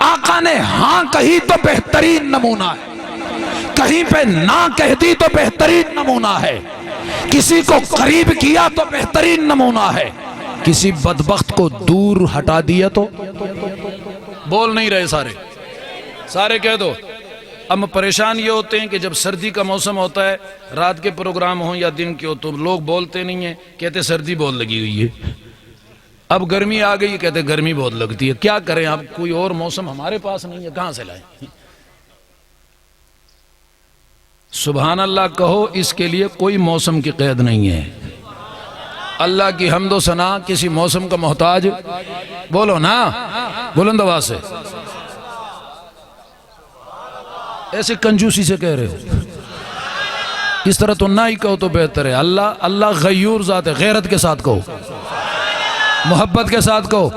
آقا نے ہاں کہی تو بہترین نمونہ ہے، کہیں پہ نہ کہہ دی تو بہترین نمونہ ہے، کسی کو قریب کیا تو بہترین نمونہ ہے، کسی بدبخت کو دور ہٹا دیا تو۔ بول نہیں رہے سارے کہہ دو۔ اب پریشان یہ ہوتے ہیں کہ جب سردی کا موسم ہوتا ہے، رات کے پروگرام ہوں یا دن کے ہو، تو لوگ بولتے نہیں ہیں، کہتے سردی بہت لگی ہوئی ہے۔ اب گرمی آ گئی، کہتے گرمی بہت لگتی ہے۔ کیا کریں، اب کوئی اور موسم ہمارے پاس نہیں ہے، کہاں سے لائیں؟ سبحان اللہ کہو، اس کے لیے کوئی موسم کی قید نہیں ہے۔ اللہ کی حمد و ثنا کسی موسم کا محتاج، بولو نا بلند آواز سے۔ ایسے کنجوسی سے کہہ رہے ہو، اس طرح تو نہ ہی کہو تو بہتر ہے۔ اللہ غیور ذات ہے، غیرت کے ساتھ کہو، محبت کے ساتھ کہو،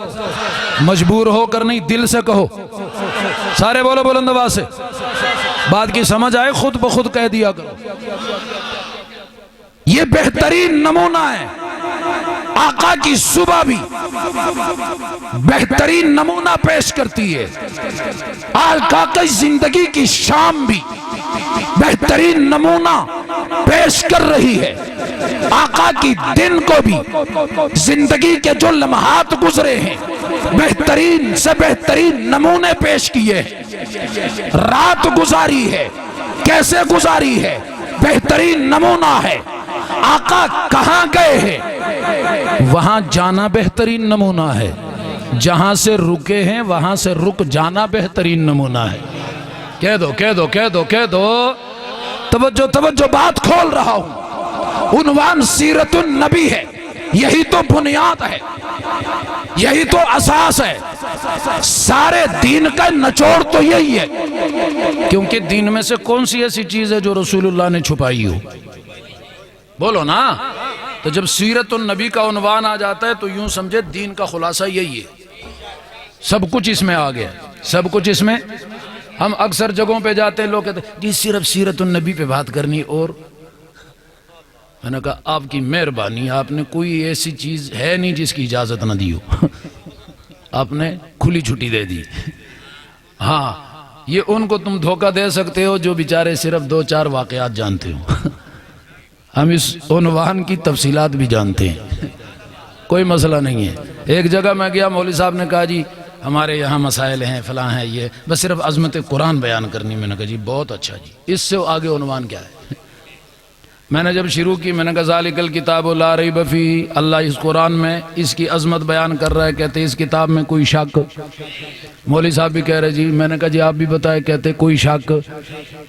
مجبور ہو کر نہیں، دل سے کہو۔ سارے بولو بلند آواز سے، بات کی سمجھ آئے خود بخود کہہ دیا کرو۔ یہ بہترین نمونہ ہے۔ آقا کی صبح بھی بہترین نمونہ پیش کرتی ہے، آقا کی زندگی کی شام بھی بہترین نمونہ پیش کر رہی ہے۔ آقا کی دن کو بھی، زندگی کے جو لمحات گزرے ہیں بہترین سے بہترین نمونے پیش کیے ہیں۔ رات گزاری ہے، کیسے گزاری ہے، بہترین نمونہ ہے۔ آقا کہاں گئے ہیں، وہاں جانا بہترین نمونہ ہے۔ جہاں سے رکے ہیں وہاں سے رک جانا بہترین نمونہ ہے۔ کہہ دو کہہ دو کہہ دو کہہ دو، توجہ توجہ، بات کھول رہا ہوں۔ عنوان سیرت النبی ہے، یہی تو بنیاد ہے، یہی تو اساس ہے، سارے دین کا نچوڑ تو یہی ہے۔ کیونکہ دین میں سے کون سی ایسی چیز ہے جو رسول اللہ نے چھپائی ہو؟ بولو نا۔ تو جب سیرت النبی کا عنوان آ جاتا ہے تو یوں سمجھے دین کا خلاصہ یہی ہے، سب کچھ اس میں آ گیا، سب کچھ اس میں۔ ہم اکثر جگہوں پہ جاتے ہیں، لوگ کہتے ہیں جی صرف سیرت النبی پہ بات کرنی، اور میں نے کہا آپ کی مہربانی، آپ نے کوئی ایسی چیز ہے نہیں جس کی اجازت نہ دی ہو، آپ نے کھلی چھٹی دے دی۔ ہاں یہ ان کو تم دھوکہ دے سکتے ہو جو بیچارے صرف 2-4 واقعات جانتے ہو، ہم اس عنوان کی تفصیلات بھی جانتے ہیں، کوئی مسئلہ نہیں ہے۔ ایک جگہ میں گیا، مولوی صاحب نے کہا جی ہمارے یہاں مسائل ہیں فلاں ہیں، یہ بس صرف عظمت قرآن بیان کرنی۔ میں نے کہا جی بہت اچھا جی، اس سے آگے عنوان کیا ہے؟ میں نے جب شروع کی میں نے کہا ذالک الکتاب لا ریب فیہ، اللہ اس قرآن میں اس کی عظمت بیان کر رہا ہے، کہتے اس کتاب میں کوئی شک؟ مولوی صاحب بھی کہہ رہے جی، میں نے کہا جی آپ بھی بتائے، کہتے کوئی شک؟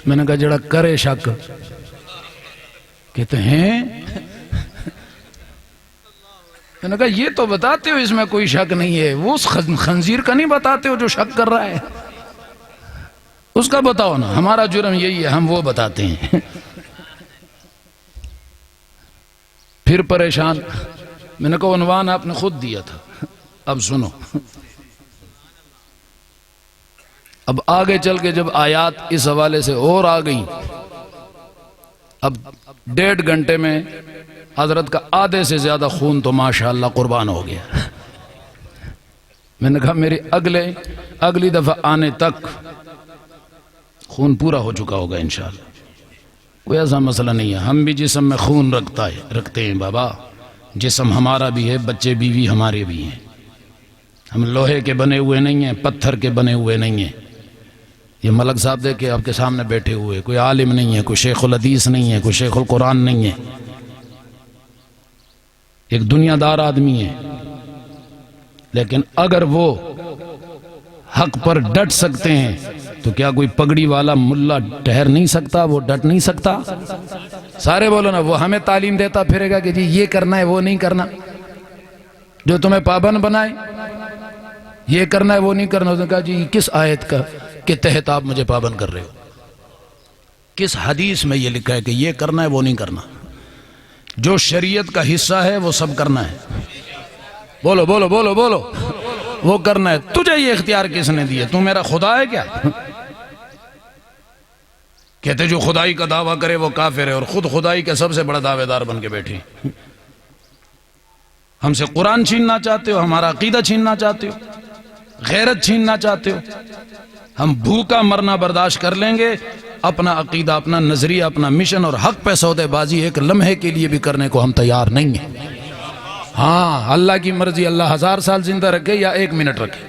میں نے کہا جڑا کرے شک، کہتے ہیں، میں نے کہا یہ تو بتاتے ہو اس میں کوئی شک نہیں ہے، وہ اس خنزیر کا نہیں بتاتے ہو جو شک کر رہا ہے، اس کا بتاؤ نا۔ ہمارا جرم یہی ہے، ہم وہ بتاتے ہیں۔ پھر پریشان، میں نے کہا عنوان آپ نے خود دیا تھا، اب سنو۔ اب آگے چل کے جب آیات اس حوالے سے اور آ گئیں، اب 1.5 گھنٹے میں حضرت کا آدھے سے زیادہ خون تو ماشاءاللہ قربان ہو گیا۔ میں نے کہا میری اگلی دفعہ آنے تک خون پورا ہو چکا ہوگا انشاءاللہ، کوئی ایسا مسئلہ نہیں ہے۔ ہم بھی جسم میں خون رکھتے ہیں بابا، جسم ہمارا بھی ہے، بچے بیوی ہمارے بھی ہیں، ہم لوہے کے بنے ہوئے نہیں ہیں، پتھر کے بنے ہوئے نہیں ہیں۔ یہ ملک صاحب دیکھے آپ کے سامنے بیٹھے ہوئے، کوئی عالم نہیں ہے، کوئی شیخ الحدیث نہیں ہے، کوئی شیخ القرآن نہیں ہے، ایک دنیا دار آدمی ہے، لیکن اگر وہ حق پر ڈٹ سکتے ہیں تو کیا کوئی پگڑی والا ملا ٹھہر نہیں سکتا؟ وہ ڈٹ نہیں سکتا؟ سارے بولو نا، وہ ہمیں تعلیم دیتا پھرے گا کہ جی یہ کرنا ہے وہ نہیں کرنا، جو تمہیں پابند بنائے یہ کرنا ہے وہ نہیں کرنا۔ اس نے کہا جی کس آیت کا کے تحت آپ مجھے پابند کر رہے ہو؟ کس حدیث میں یہ لکھا ہے کہ یہ کرنا ہے وہ نہیں کرنا؟ جو شریعت کا حصہ ہے وہ سب کرنا ہے، بولو بولو بولو بولو، وہ کرنا ہے۔ تجھے یہ اختیار کس نے دیا؟ تو میرا خدا ہے کیا؟ کہتے جو خدائی کا دعویٰ کرے وہ کافر ہے، اور خود خدائی کا سب سے بڑا دعوے دار بن کے بیٹھے۔ ہم سے قرآن چھیننا چاہتے ہو، ہمارا عقیدہ چھیننا چاہتے ہو، غیرت چھیننا چاہتے ہو۔ ہم بھوکا مرنا برداشت کر لیں گے، اپنا عقیدہ، اپنا نظریہ، اپنا مشن اور حق پہ سودے بازی ایک لمحے کے لیے بھی کرنے کو ہم تیار نہیں ہیں۔ ہاں اللہ کی مرضی، اللہ 1000 سال زندہ رکھے یا 1 منٹ رکھے،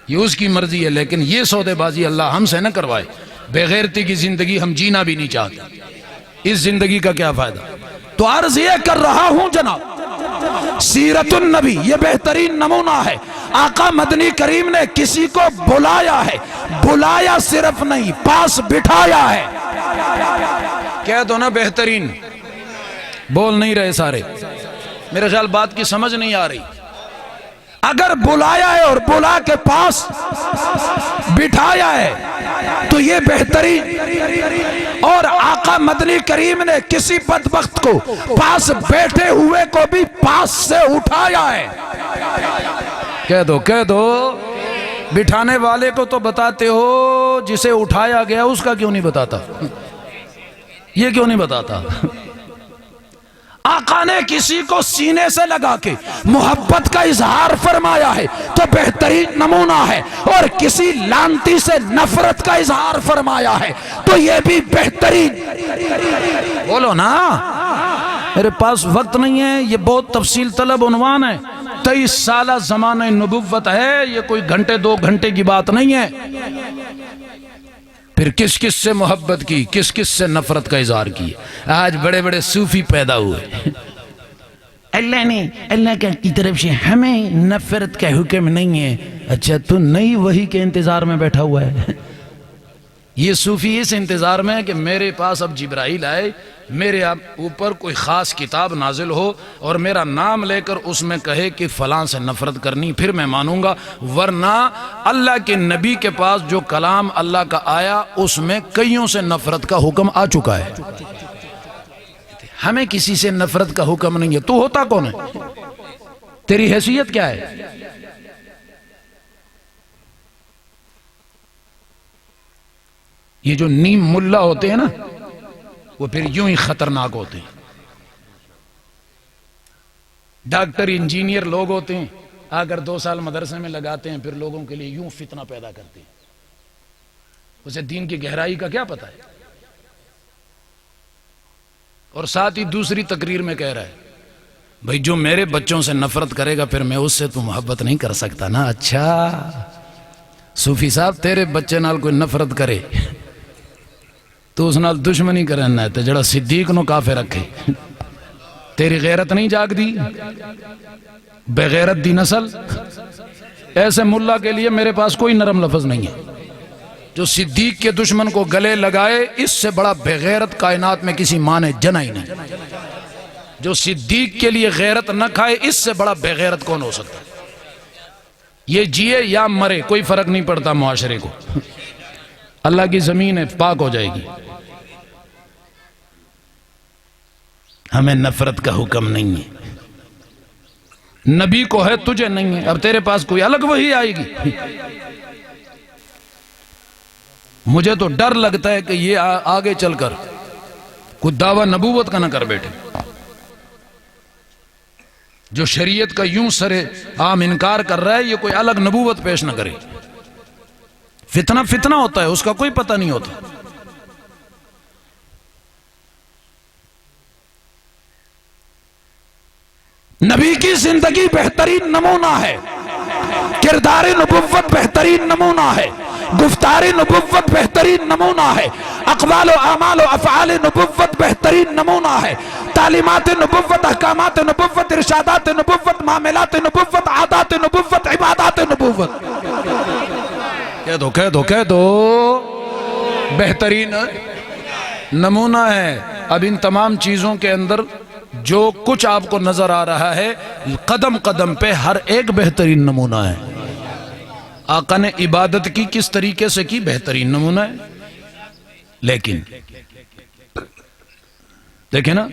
یہ اس کی مرضی ہے، لیکن یہ سودے بازی اللہ ہم سے نہ کروائے۔ بے غیرتی کی زندگی ہم جینا بھی نہیں چاہتے، اس زندگی کا کیا فائدہ؟ تو عرض یہ کر رہا ہوں جناب، سیرت النبی یہ بہترین نمونہ ہے۔ آقا مدنی کریم نے کسی کو بلایا ہے، بلایا صرف نہیں، پاس بٹھایا ہے۔ کہہ دو نا بہترین، بول نہیں رہے سارے، میرے خیال بات کی سمجھ نہیں آ رہی۔ اگر بلایا ہے اور بلا کے پاس بٹھایا ہے تو یہ بہترین، اور آقا مدنی کریم نے کسی بدبخت کو پاس بیٹھے ہوئے کو بھی پاس سے اٹھایا ہے۔ کہہ دو، بٹھانے والے کو تو بتاتے ہو، جسے اٹھایا گیا اس کا کیوں نہیں بتاتا؟ یہ کیوں نہیں بتاتا؟ آقا نے کسی کو سینے سے لگا کے محبت کا اظہار فرمایا ہے تو بہترین نمونہ ہے، اور کسی لانتی سے نفرت کا اظہار فرمایا ہے تو یہ بھی بہترین۔ بولو نا، میرے پاس وقت نہیں ہے، یہ بہت تفصیل طلب عنوان ہے، 23 سالہ زمانہ نبوت ہے، یہ کوئی گھنٹے 2 گھنٹے کی بات نہیں ہے۔ پھر کس کس سے محبت کی، کس کس سے نفرت کا اظہار کی۔ آج بڑے بڑے صوفی پیدا ہوئے، اللہ نے، اللہ کی طرف سے ہمیں نفرت کا حکم نہیں ہے۔ اچھا تو نئی وحی کے انتظار میں بیٹھا ہوا ہے۔ یہ صوفی اس انتظار میں ہے کہ میرے پاس اب جبرائیل آئے، میرے اوپر کوئی خاص کتاب نازل ہو اور میرا نام لے کر اس میں کہے کہ فلاں سے نفرت کرنی، پھر میں مانوں گا، ورنہ اللہ کے نبی کے پاس جو کلام اللہ کا آیا اس میں کئیوں سے نفرت کا حکم آ چکا ہے۔ ہمیں کسی سے نفرت کا حکم نہیں ہے۔ تو ہوتا کون ہے؟ تیری حیثیت کیا ہے؟ یہ جو نیم ملا ہوتے ہیں نا، وہ پھر یوں ہی خطرناک ہوتے ہیں۔ ڈاکٹر انجینئر لوگ ہوتے ہیں، اگر 2 سال مدرسے میں لگاتے ہیں پھر لوگوں کے لیے یوں فتنہ پیدا کرتے ہیں، اسے دین کی گہرائی کا کیا پتہ ہے؟ اور ساتھ ہی دوسری تقریر میں کہہ رہا ہے بھئی جو میرے بچوں سے نفرت کرے گا پھر میں اس سے تو محبت نہیں کر سکتا نا۔ اچھا صوفی صاحب تیرے بچے نال کوئی نفرت کرے تو اس نال دشمنی کرنا ہے تے جڑا صدیق نو کافر رکھے، تیری غیرت نہیں جاگ دی؟ بے غیرت دی نسل۔ ایسے ملا کے لیے میرے پاس کوئی نرم لفظ نہیں ہے۔ جو صدیق کے دشمن کو گلے لگائے، اس سے بڑا بے غیرت کائنات میں کسی ماں نے جنا ہی نہیں۔ جو صدیق کے لیے غیرت نہ کھائے، اس سے بڑا بے غیرت کون ہو سکتا ہے؟ یہ جیے یا مرے کوئی فرق نہیں پڑتا معاشرے کو، اللہ کی زمین ہے، پاک ہو جائے گی۔ ہمیں نفرت کا حکم نہیں ہے، نبی کو ہے، تجھے نہیں ہے۔ اب تیرے پاس کوئی الگ وحی آئے گی؟ مجھے تو ڈر لگتا ہے کہ یہ آگے چل کر کوئی دعویٰ نبوت کا نہ کر بیٹھے، جو شریعت کا یوں سرے عام انکار کر رہا ہے، یہ کوئی الگ نبوت پیش نہ کرے۔ فتنہ ہوتا ہے، اس کا کوئی پتہ نہیں ہوتا۔ نبی کی زندگی بہترین نمونہ ہے، کردار نبوت بہترین نمونہ ہے، گفتار نبوت بہترین نمونہ ہے، اقوال و اعمال و افعال نبوت بہترین نمونہ ہے، تعلیمات نبوت، احکامات نبوت، ارشادات نبوت، معاملات نبوت، عادات نبوت، عبادات نبوت۔ کہہ دو بہترین نمونہ ہے۔ اب ان تمام چیزوں کے اندر جو کچھ آپ کو نظر آ رہا ہے، قدم قدم پہ ہر ایک بہترین نمونہ ہے۔ آقا نے عبادت کی کس طریقے سے کی، بہترین نمونہ ہے۔ لیکن دیکھیں نا،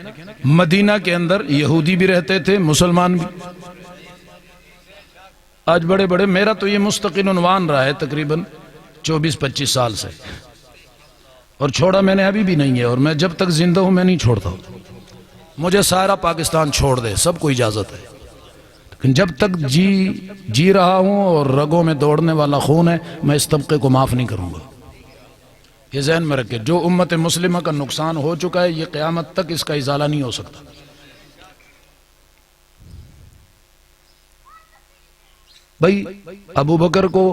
مدینہ کے اندر یہودی بھی رہتے تھے، مسلمان بھی۔ آج بڑے بڑے، میرا تو یہ مستقل عنوان رہا ہے تقریباً 24-25 سال سے، اور چھوڑا میں نے ابھی بھی نہیں ہے، اور میں جب تک زندہ ہوں میں نہیں چھوڑتا ہوں۔ مجھے سارا پاکستان چھوڑ دے، سب کو اجازت ہے، لیکن جب تک جی رہا ہوں اور رگوں میں دوڑنے والا خون ہے، میں اس طبقے کو معاف نہیں کروں گا۔ یہ ذہن میں رکھے، جو امت مسلمہ کا نقصان ہو چکا ہے، یہ قیامت تک اس کا ازالہ نہیں ہو سکتا۔ بھائی ابو بکر کو،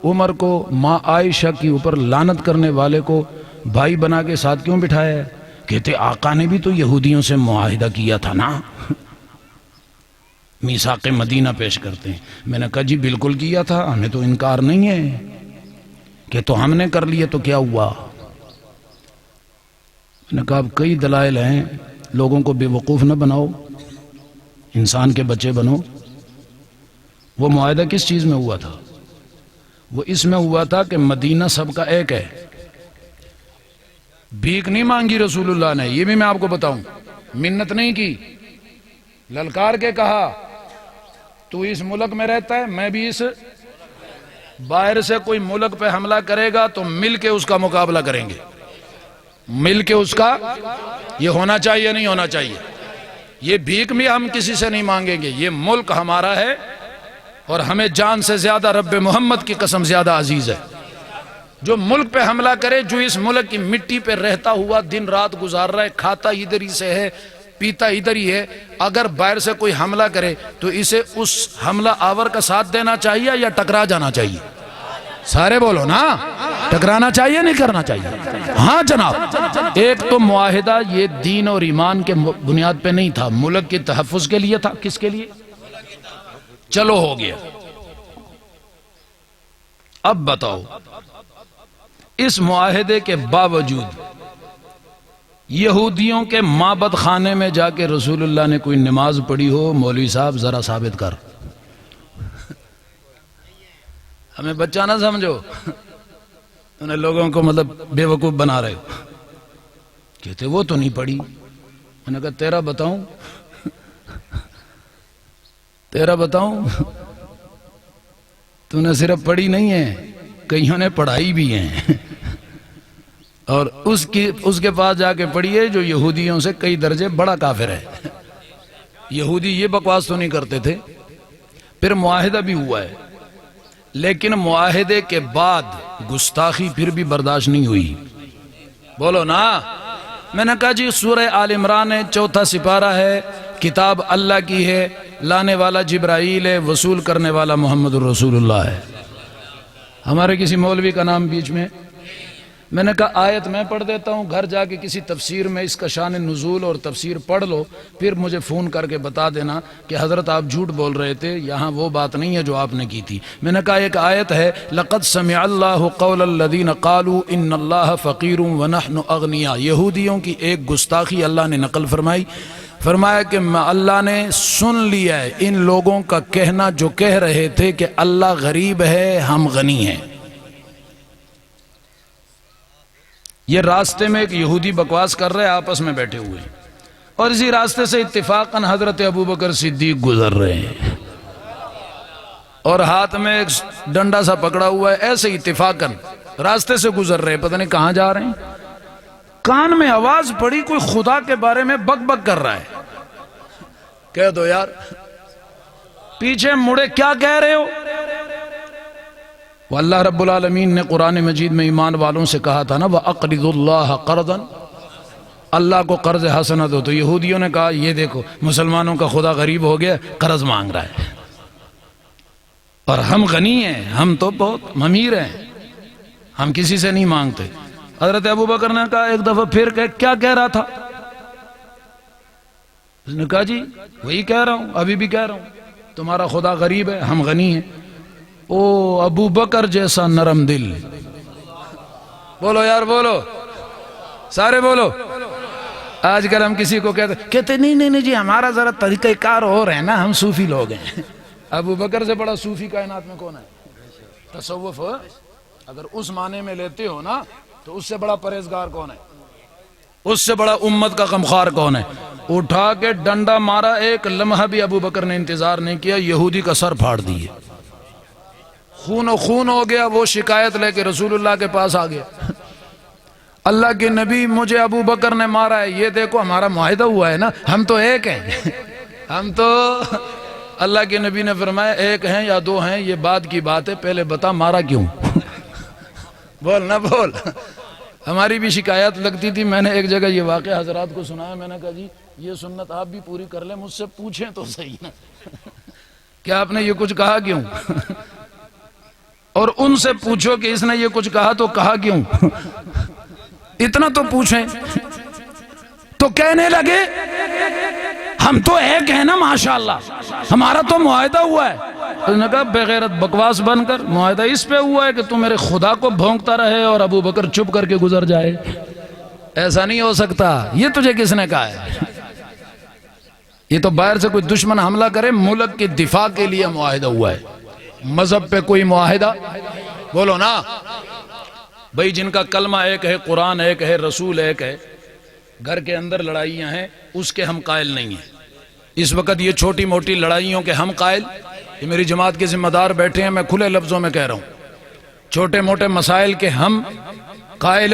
عمر کو، ماں عائشہ کی اوپر لعنت کرنے والے کو بھائی بنا کے ساتھ کیوں بٹھایا ہے؟ کہتے آقا نے بھی تو یہودیوں سے معاہدہ کیا تھا نا، میثاق مدینہ پیش کرتے ہیں۔ میں نے کہا جی بالکل کیا تھا، ہمیں تو انکار نہیں ہے، کہ تو ہم نے کر لیے تو کیا ہوا؟ میں نے کہا اب کئی دلائل ہیں، لوگوں کو بے وقوف نہ بناؤ، انسان کے بچے بنو۔ وہ معاہدہ کس چیز میں ہوا تھا؟ وہ اس میں ہوا تھا کہ مدینہ سب کا ایک ہے۔ بھیک نہیں مانگی رسول اللہ نے، یہ بھی میں آپ کو بتاؤں، منت نہیں کی، للکار کے کہا تو اس ملک میں رہتا ہے، میں بھی اس، باہر سے کوئی ملک پہ حملہ کرے گا تو مل کے اس کا مقابلہ کریں گے، مل کے اس کا، یہ ہونا چاہیے نہیں ہونا چاہیے۔ یہ بھیک بھی ہم کسی سے نہیں مانگیں گے، یہ ملک ہمارا ہے اور ہمیں جان سے زیادہ رب محمد کی قسم زیادہ عزیز ہے۔ جو ملک پہ حملہ کرے، جو اس ملک کی مٹی پہ رہتا ہوا دن رات گزار رہا ہے، کھاتا ادھر ہی سے ہے، پیتا ادھر ہی ہے، اگر باہر سے کوئی حملہ کرے تو اسے اس حملہ آور کا ساتھ دینا چاہیے یا ٹکرا جانا چاہیے؟ سارے بولو نا، ٹکرانا چاہیے نہیں کرنا چاہیے؟ ہاں جناب، ایک تو معاہدہ یہ دین اور ایمان کے بنیاد پہ نہیں تھا، ملک کے تحفظ کے لیے تھا۔ کس کے لیے؟ چلو ہو گیا۔ اب بتاؤ، اس معاہدے کے باوجود یہودیوں کے معبد خانے میں جا کے رسول اللہ نے کوئی نماز پڑھی ہو؟ مولوی صاحب ذرا ثابت کر، ہمیں بچہ نہ سمجھو، انہیں لوگوں کو مطلب بے وقوف بنا رہے ہو۔ کہتے وہ تو نہیں پڑھی۔ میں نے کہا تیرا بتاؤں، تیرا بتاؤں؟ تو نے صرف پڑھی نہیں ہے، کئیوں نے پڑھائی بھی ہیں، اور اس کے پاس جا کے پڑھیے جو یہودیوں سے کئی درجے بڑا کافر ہے۔ یہودی یہ بکواس تو نہیں کرتے تھے۔ پھر معاہدہ بھی ہوا ہے، لیکن معاہدے کے بعد گستاخی پھر بھی برداشت نہیں ہوئی۔ بولو نا۔ میں نے کہا جی سورہ آل عمران ہے، 4واں سپارہ ہے، کتاب اللہ کی ہے، لانے والا جبرائیل ہے، وصول کرنے والا محمد الرسول اللہ ہے۔ ہمارے کسی مولوی کا نام بیچ میں؟ میں نے کہا آیت میں پڑھ دیتا ہوں، گھر جا کے کسی تفسیر میں اس کا شان نزول اور تفسیر پڑھ لو، پھر مجھے فون کر کے بتا دینا کہ حضرت آپ جھوٹ بول رہے تھے، یہاں وہ بات نہیں ہے جو آپ نے کی تھی۔ میں نے کہا ایک آیت ہے، لقد سمع اللہ قول الذین قالوا ان اللہ فقیر ونحن اغنیاء، یہودیوں کی ایک گستاخی اللہ نے نقل فرمائی، فرمایا کہ اللہ نے سن لیا ہے ان لوگوں کا کہنا جو کہہ رہے تھے کہ اللہ غریب ہے ہم غنی ہیں۔ یہ راستے میں ایک یہودی بکواس کر رہے آپس میں بیٹھے ہوئے، اور اسی راستے سے اتفاقاً حضرت ابوبکر صدیق گزر رہے ہیں، اور ہاتھ میں ایک ڈنڈا سا پکڑا ہوا ہے، ایسے اتفاقاً راستے سے گزر رہے، پتہ نہیں کہاں جا رہے ہیں۔ کان میں آواز پڑی، کوئی خدا کے بارے میں بک بک کر رہا ہے۔ کہہ دو یار، پیچھے مڑے کیا کہہ رہے ہو؟ وہ اللہ رب العالمین نے قرآن مجید میں ایمان والوں سے کہا تھا نا وَأَقْرِضُ اللَّهَ قَرْضًا، اللہ کو قرض حسنہ دو، تو یہودیوں نے کہا یہ دیکھو مسلمانوں کا خدا غریب ہو گیا، قرض مانگ رہا ہے، اور ہم غنی ہیں، ہم تو بہت امیر ہیں، ہم کسی سے نہیں مانگتے۔ حضرت ابوبکر نے کہا ایک دفعہ پھر کہ کیا کہہ رہا تھا؟ اس نے کہا جی وہی کہہ رہا ہوں، ابھی بھی کہہ رہا ہوں، تمہارا خدا غریب ہے ہم غنی ہیں۔ او ابو بکر جیسا نرم دل، بولو یار بولو، سارے بولو۔ آج کل ہم کسی کو کہتے نہیں جی ہمارا ذرا طریقہ کار اور ہے نا، ہم صوفی لوگ ہیں۔ ابو بکر سے بڑا صوفی کائنات میں کون ہے؟ تصوف اگر اس معنی میں لیتے ہو نا تو اس سے بڑا پرہیزگار کون ہے؟ اس سے بڑا امت کا غمخوار کون ہے؟ اٹھا کے ڈنڈا مارا، ایک لمحہ بھی ابو بکر نے انتظار نہیں کیا، یہودی کا سر پھاڑ دیے، خون و خون ہو گیا۔ وہ شکایت لے کے رسول اللہ کے پاس آ گیا، اللہ کے نبی مجھے ابو بکر نے مارا ہے، یہ دیکھو ہمارا معاہدہ ہوا ہے نا، ہم تو ایک ہیں، ہم تو۔ اللہ کے نبی نے فرمایا ایک ہیں یا دو ہیں یہ بعد کی بات ہے، پہلے بتا مارا کیوں؟ بول نہ بول۔ ہماری بھی شکایت لگتی تھی، میں نے ایک جگہ یہ واقعہ حضرات کو سنایا، میں نے کہا جی یہ سنت آپ بھی پوری کر لیں، مجھ سے پوچھیں تو صحیح نا کیا آپ نے یہ کچھ کہا کیوں؟ اور ان سے پوچھو کہ اس نے یہ کچھ کہا تو کہا کیوں؟ اتنا تو پوچھیں۔ تو کہنے لگے ہم تو ایک ہیں نا ماشاءاللہ، ہمارا تو معاہدہ ہوا ہے۔ اس نے کہا بغیرت بکواس بن کر، معاہدہ اس پہ ہوا ہے کہ تو میرے خدا کو بھونکتا رہے اور ابو بکر چپ کر کے گزر جائے، ایسا نہیں ہو سکتا۔ یہ تجھے کس نے کہا ہے؟ یہ تو باہر سے کوئی دشمن حملہ کرے، ملک کے دفاع کے لیے معاہدہ ہوا ہے، مذہب پہ کوئی معاہدہ؟ بولو نا بھائی، جن کا کلمہ ایک ہے، قرآن ایک ہے، رسول ایک ہے، گھر کے اندر لڑائیاں ہیں اس کے ہم قائل نہیں ہیں۔ اس وقت یہ چھوٹی موٹی لڑائیوں کے ہم قائل، یہ میری جماعت کے ذمہ دار بیٹھے ہیں، میں کھلے لفظوں میں کہہ رہا ہوں، چھوٹے موٹے مسائل کے ہم قائل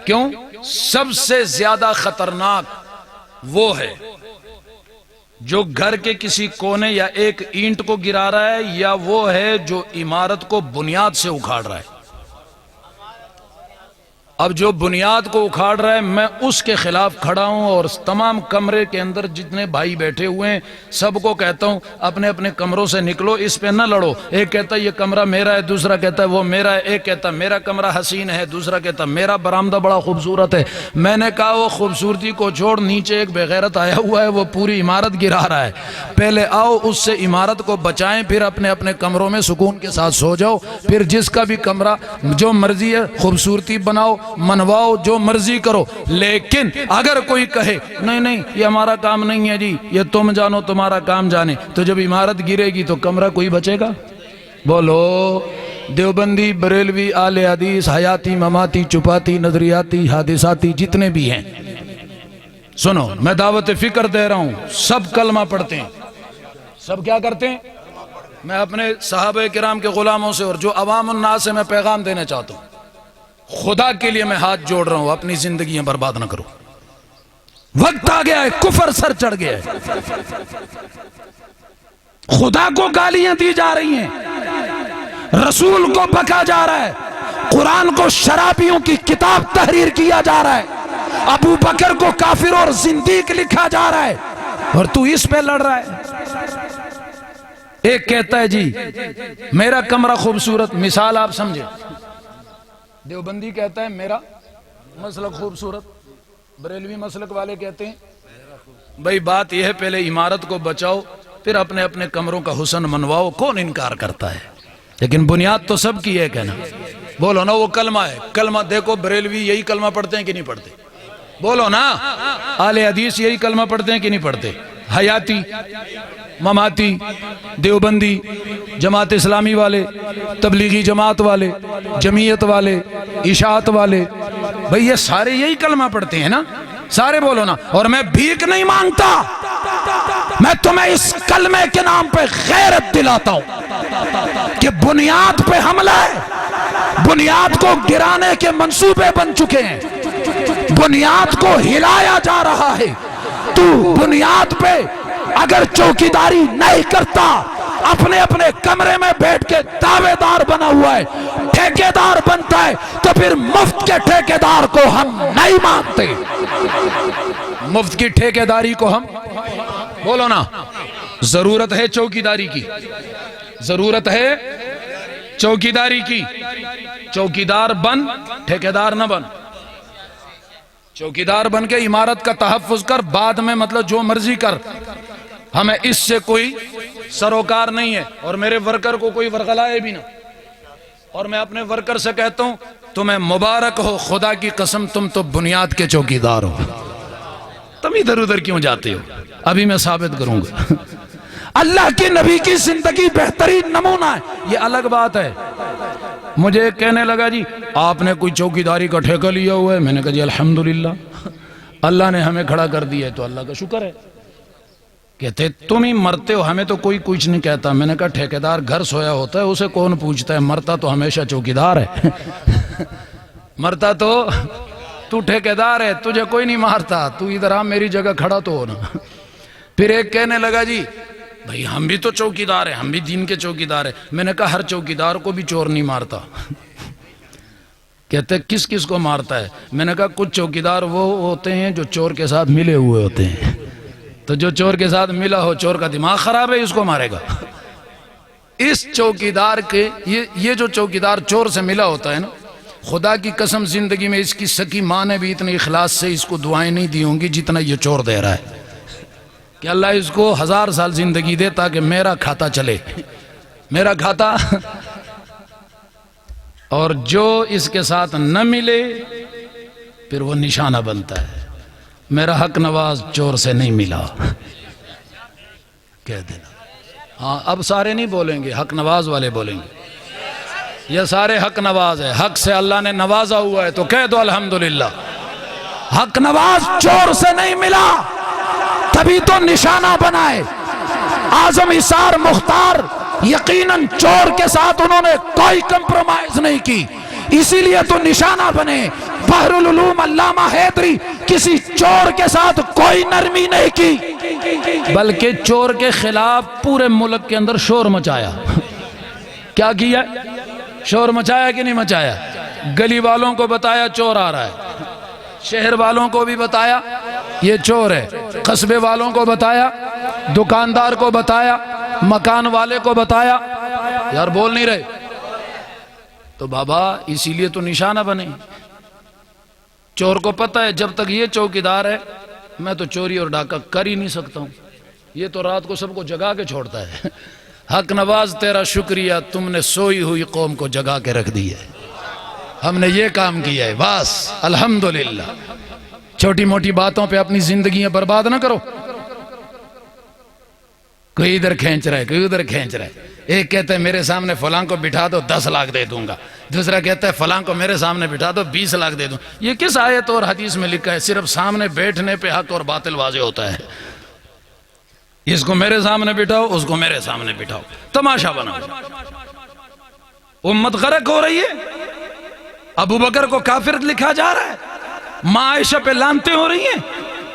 کیوں؟ سب سے زیادہ خطرناک وہ ہے جو گھر کے کسی کونے یا ایک اینٹ کو گرا رہا ہے، یا وہ ہے جو عمارت کو بنیاد سے اکھاڑ رہا ہے۔ اب جو بنیاد کو اکھاڑ رہا ہے میں اس کے خلاف کھڑا ہوں، اور تمام کمرے کے اندر جتنے بھائی بیٹھے ہوئے ہیں سب کو کہتا ہوں اپنے اپنے کمروں سے نکلو، اس پہ نہ لڑو۔ ایک کہتا ہے یہ کمرہ میرا ہے، دوسرا کہتا ہے وہ میرا ہے، ایک کہتا ہے میرا کمرہ حسین ہے، دوسرا کہتا ہے میرا برآمدہ بڑا خوبصورت ہے۔ میں نے کہا وہ خوبصورتی کو چھوڑ، نیچے ایک بغیرت آیا ہوا ہے وہ پوری عمارت گرا رہا ہے، پہلے آؤ اس سے عمارت کو بچائیں، پھر اپنے اپنے کمروں میں سکون کے ساتھ سو جاؤ، پھر جس کا بھی کمرہ جو مرضی ہے خوبصورتی بناؤ، منواؤ، جو مرضی کرو۔ لیکن اگر کوئی کہے نہیں نہیں یہ ہمارا کام نہیں ہے جی، یہ تم جانو تمہارا کام جانے، تو جب عمارت گرے گی تو کمرہ کوئی بچے گا؟ بولو۔ دیوبندی، بریلوی، اہل حدیث، حیاتی، مماتی، چپاتی، نظریاتی، حادثاتی، جتنے بھی ہیں، سنو میں دعوت فکر دے رہا ہوں، سب کلمہ پڑھتے ہیں۔ سب کیا کرتے ہیں؟ میں اپنے صحابہ کرام کے غلاموں سے اور جو عوام الناس سے میں پیغام دینا چاہتا ہوں، خدا کے لیے میں ہاتھ جوڑ رہا ہوں، اپنی زندگیاں برباد نہ کرو۔ وقت آ گیا ہے، کفر سر چڑھ گیا ہے، خدا کو گالیاں دی جا رہی ہیں، رسول کو بکا جا رہا ہے، قرآن کو شرابیوں کی کتاب تحریر کیا جا رہا ہے، ابو بکر کو کافر اور زندیق لکھا جا رہا ہے، اور تو اس پہ لڑ رہا ہے۔ ایک کہتا ہے جی میرا کمرہ خوبصورت، مثال آپ سمجھے، دیوبندی کہتا ہے میرا مسلک خوبصورت، بریلوی مسلک والے کہتے ہیں بھائی بات یہ ہے پہلے عمارت کو بچاؤ پھر اپنے اپنے کمروں کا حسن منواؤ، کون انکار کرتا ہے؟ لیکن بنیاد تو سب کی ایک ہے نا، بولو نا، وہ کلمہ ہے۔ کلمہ دیکھو بریلوی یہی کلمہ پڑھتے ہیں کہ نہیں پڑھتے؟ بولو نا۔ اہل حدیث یہی کلمہ پڑھتے ہیں کہ نہیں پڑھتے؟ حیاتی، مماتی، دیوبندی، جماعت اسلامی والے، تبلیغی جماعت والے، جمعیت والے، اشاعت والے، بھئی یہ سارے یہی کلمہ پڑھتے ہیں نا، سارے بولو نا۔ اور میں بھیک نہیں مانگتا، میں تمہیں اس کلمے کے نام پہ غیرت دلاتا ہوں کہ بنیاد پہ حملہ ہے، بنیاد کو گرانے کے منصوبے بن چکے ہیں، بنیاد کو ہلایا جا رہا ہے۔ تو بنیاد پہ اگر چوکیداری نہیں کرتا، اپنے اپنے کمرے میں بیٹھ کے دعوے دار بنا ہوا ہے، ٹھیکیدار بنتا ہے، تو پھر مفت کے ٹھیکیدار کو ہم نہیں مانتے۔ مفت کی ٹھیکیداری کو ہم، بولو نا، ضرورت ہے چوکیداری کی، ضرورت ہے چوکیداری کی۔ چوکیدار بن، ٹھیکیدار نہ بن۔ چوکیدار بن کے عمارت کا تحفظ کر، بعد میں مطلب جو مرضی کر، ہمیں اس سے کوئی سروکار نہیں ہے، اور میرے ورکر کو کوئی ورغلائے بھی نہ۔ اور میں اپنے ورکر سے کہتا ہوں تمہیں مبارک ہو، خدا کی قسم تم تو بنیاد کے چوکیدار ہو، تم ادھر ادھر کیوں جاتے ہو؟ ابھی میں ثابت کروں گا۔ اللہ کے نبی کی زندگی بہترین نمونہ ہے، یہ الگ بات ہے۔ مجھے ایک کہنے لگا جی آپ نے کوئی چوکیداری کا ٹھیکہ لیا ہوا ہے؟ میں نے کہا جی الحمدللہ اللہ نے ہمیں کھڑا کر دیا ہے تو اللہ کا شکر ہے۔ کہتے تم ہی مرتے ہو، ہمیں تو کوئی کچھ نہیں کہتا۔ میں نے کہا ٹھیکیدار گھر سویا ہوتا ہے اسے کون پوچھتا ہے، مرتا تو ہمیشہ چوکیدار ہے۔ مرتا تو ٹھیکیدار ہے، تجھے کوئی نہیں مارتا، تو ادھر آ میری جگہ کھڑا تو ہونا۔ پھر ایک کہنے لگا جی بھئی ہم بھی تو چوکیدار ہیں، ہم بھی دین کے چوکیدار ہیں۔ میں نے کہا ہر چوکیدار کو بھی چور نہیں مارتا۔ کہتے کس کس کو مارتا ہے؟ میں نے کہا کچھ چوکیدار وہ ہوتے ہیں جو چور کے ساتھ ملے ہوئے ہوتے ہیں، تو جو چور کے ساتھ ملا ہو، چور کا دماغ خراب ہے، اس کو مارے گا۔ اس چوکیدار کے یہ جو چوکیدار چور سے ملا ہوتا ہے نا، خدا کی قسم زندگی میں اس کی سکی ماں نے بھی اتنے اخلاص سے اس کو دعائیں نہیں دی ہوں گی جتنا یہ چور دے رہا ہے، کہ اللہ اس کو 1000 سال زندگی دے تاکہ میرا کھاتا چلے، میرا کھاتا۔ اور جو اس کے ساتھ نہ ملے پھر وہ نشانہ بنتا ہے، میرا حق نواز چور سے نہیں ملا، کہہ دینا۔ ہاں اب سارے نہیں بولیں گے، حق نواز والے بولیں گے، یہ سارے حق نواز ہے، حق سے اللہ نے نوازا ہوا ہے تو کہہ دو الحمدللہ۔ حق نواز چور سے نہیں ملا تبھی تو نشانہ بنائے۔ اعظم ایثار مختار یقیناً چور کے ساتھ انہوں نے کوئی کمپرومائز نہیں کی، اسی لیے تو نشانہ بنے۔ بحر العلوم علامہ حیدری کسی چور کے ساتھ کوئی نرمی نہیں کی، بلکہ چور کے خلاف پورے ملک کے اندر شور مچایا۔ کیا کیا؟ شور مچایا کہ نہیں مچایا؟ گلی والوں کو بتایا چور آ رہا ہے، شہر والوں کو بھی بتایا یہ چور ہے، قصبے والوں کو بتایا، دکاندار کو بتایا، مکان والے کو بتایا، یار بول نہیں رہے تو بابا اسی لیے تو نشانہ بنے۔ چور کو پتہ ہے جب تک یہ چوکیدار ہے میں تو چوری اور ڈاکہ کر ہی نہیں سکتا ہوں، یہ تو رات کو سب کو جگا کے چھوڑتا ہے۔ حق نواز تیرا شکریہ، تم نے سوئی ہوئی قوم کو جگا کے رکھ دی ہے، ہم نے یہ کام کیا ہے بس الحمدللہ۔ چھوٹی موٹی باتوں پہ اپنی زندگیاں برباد نہ کرو، کوئی ادھر کھینچ رہا ہے کوئی ادھر کھینچ رہا ہے۔ ایک کہتا ہے میرے سامنے فلاں کو بٹھا دو 10 لاکھ دے دوں گا، دوسرا کہتا ہے فلاں کو میرے سامنے بٹھا دو 20 لاکھ دے دوں۔ یہ کس آیت اور حدیث میں لکھا ہے صرف سامنے بیٹھنے پہ حق اور باطل واضح ہوتا ہے؟ اس کو میرے سامنے بٹھاؤ اس کو میرے سامنے بٹھاؤ، تماشا بناؤ۔ امت غرق ہو رہی ہے، ابو بکر کو کافر لکھا جا رہا ہے، ماں عائشہ پہ لعنتیں ہو رہی ہیں۔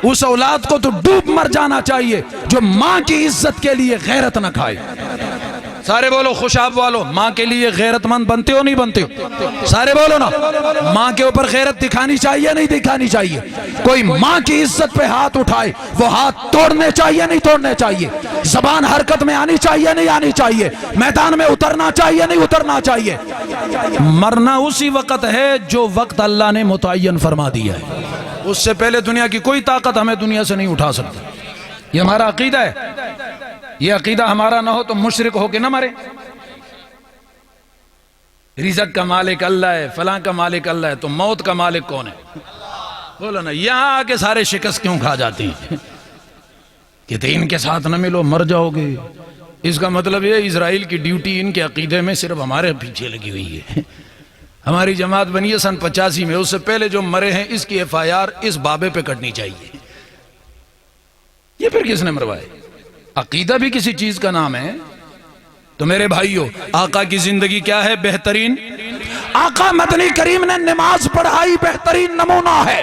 اس اولاد کو تو ڈوب مر جانا چاہیے جو ماں کی عزت کے لیے غیرت نہ کھائے۔ سارے بولو خوشاب والو، ماں کے لیے غیرت مند بنتے ہو نہیں بنتے ہو؟ سارے بولو نا، ماں کے اوپر غیرت دکھانی چاہیے نہیں دکھانی چاہیے؟ کوئی ماں کی عزت پہ ہاتھ اٹھائے وہ ہاتھ توڑنے چاہیے نہیں توڑنے چاہیے؟ زبان حرکت میں آنی چاہیے نہیں آنی چاہیے؟ میدان میں اترنا چاہیے نہیں اترنا چاہیے؟ مرنا اسی وقت ہے جو وقت اللہ نے متعین فرما دیا ہے، اس سے پہلے دنیا کی کوئی طاقت ہمیں دنیا سے نہیں اٹھا سکتی۔ یہ ہمارا عقیدہ ہے، یہ عقیدہ ہمارا نہ ہو تو مشرک ہو کے نہ مرے۔ رزق کا مالک اللہ ہے، فلاں کا مالک اللہ ہے، تو موت کا مالک کون ہے؟ بولو نا، یہاں آ کے سارے شکست کیوں کھا جاتی ہیں؟ کہتے ان کے ساتھ نہ ملو مر جاؤ گے۔ اس کا مطلب یہ اسرائیل کی ڈیوٹی ان کے عقیدے میں صرف ہمارے پیچھے لگی ہوئی ہے۔ ہماری جماعت بنی ہے سن 85 میں، اس سے پہلے جو مرے ہیں اس کی FIR اس بابے پہ کٹنی چاہیے۔ یہ پھر کس نے مروائے؟ عقیدہ بھی کسی چیز کا نام ہے۔ تو میرے بھائیو، آقا کی زندگی کیا ہے؟ بہترین۔ آقا مدنی کریم نے نماز پڑھائی، بہترین نمونہ ہے۔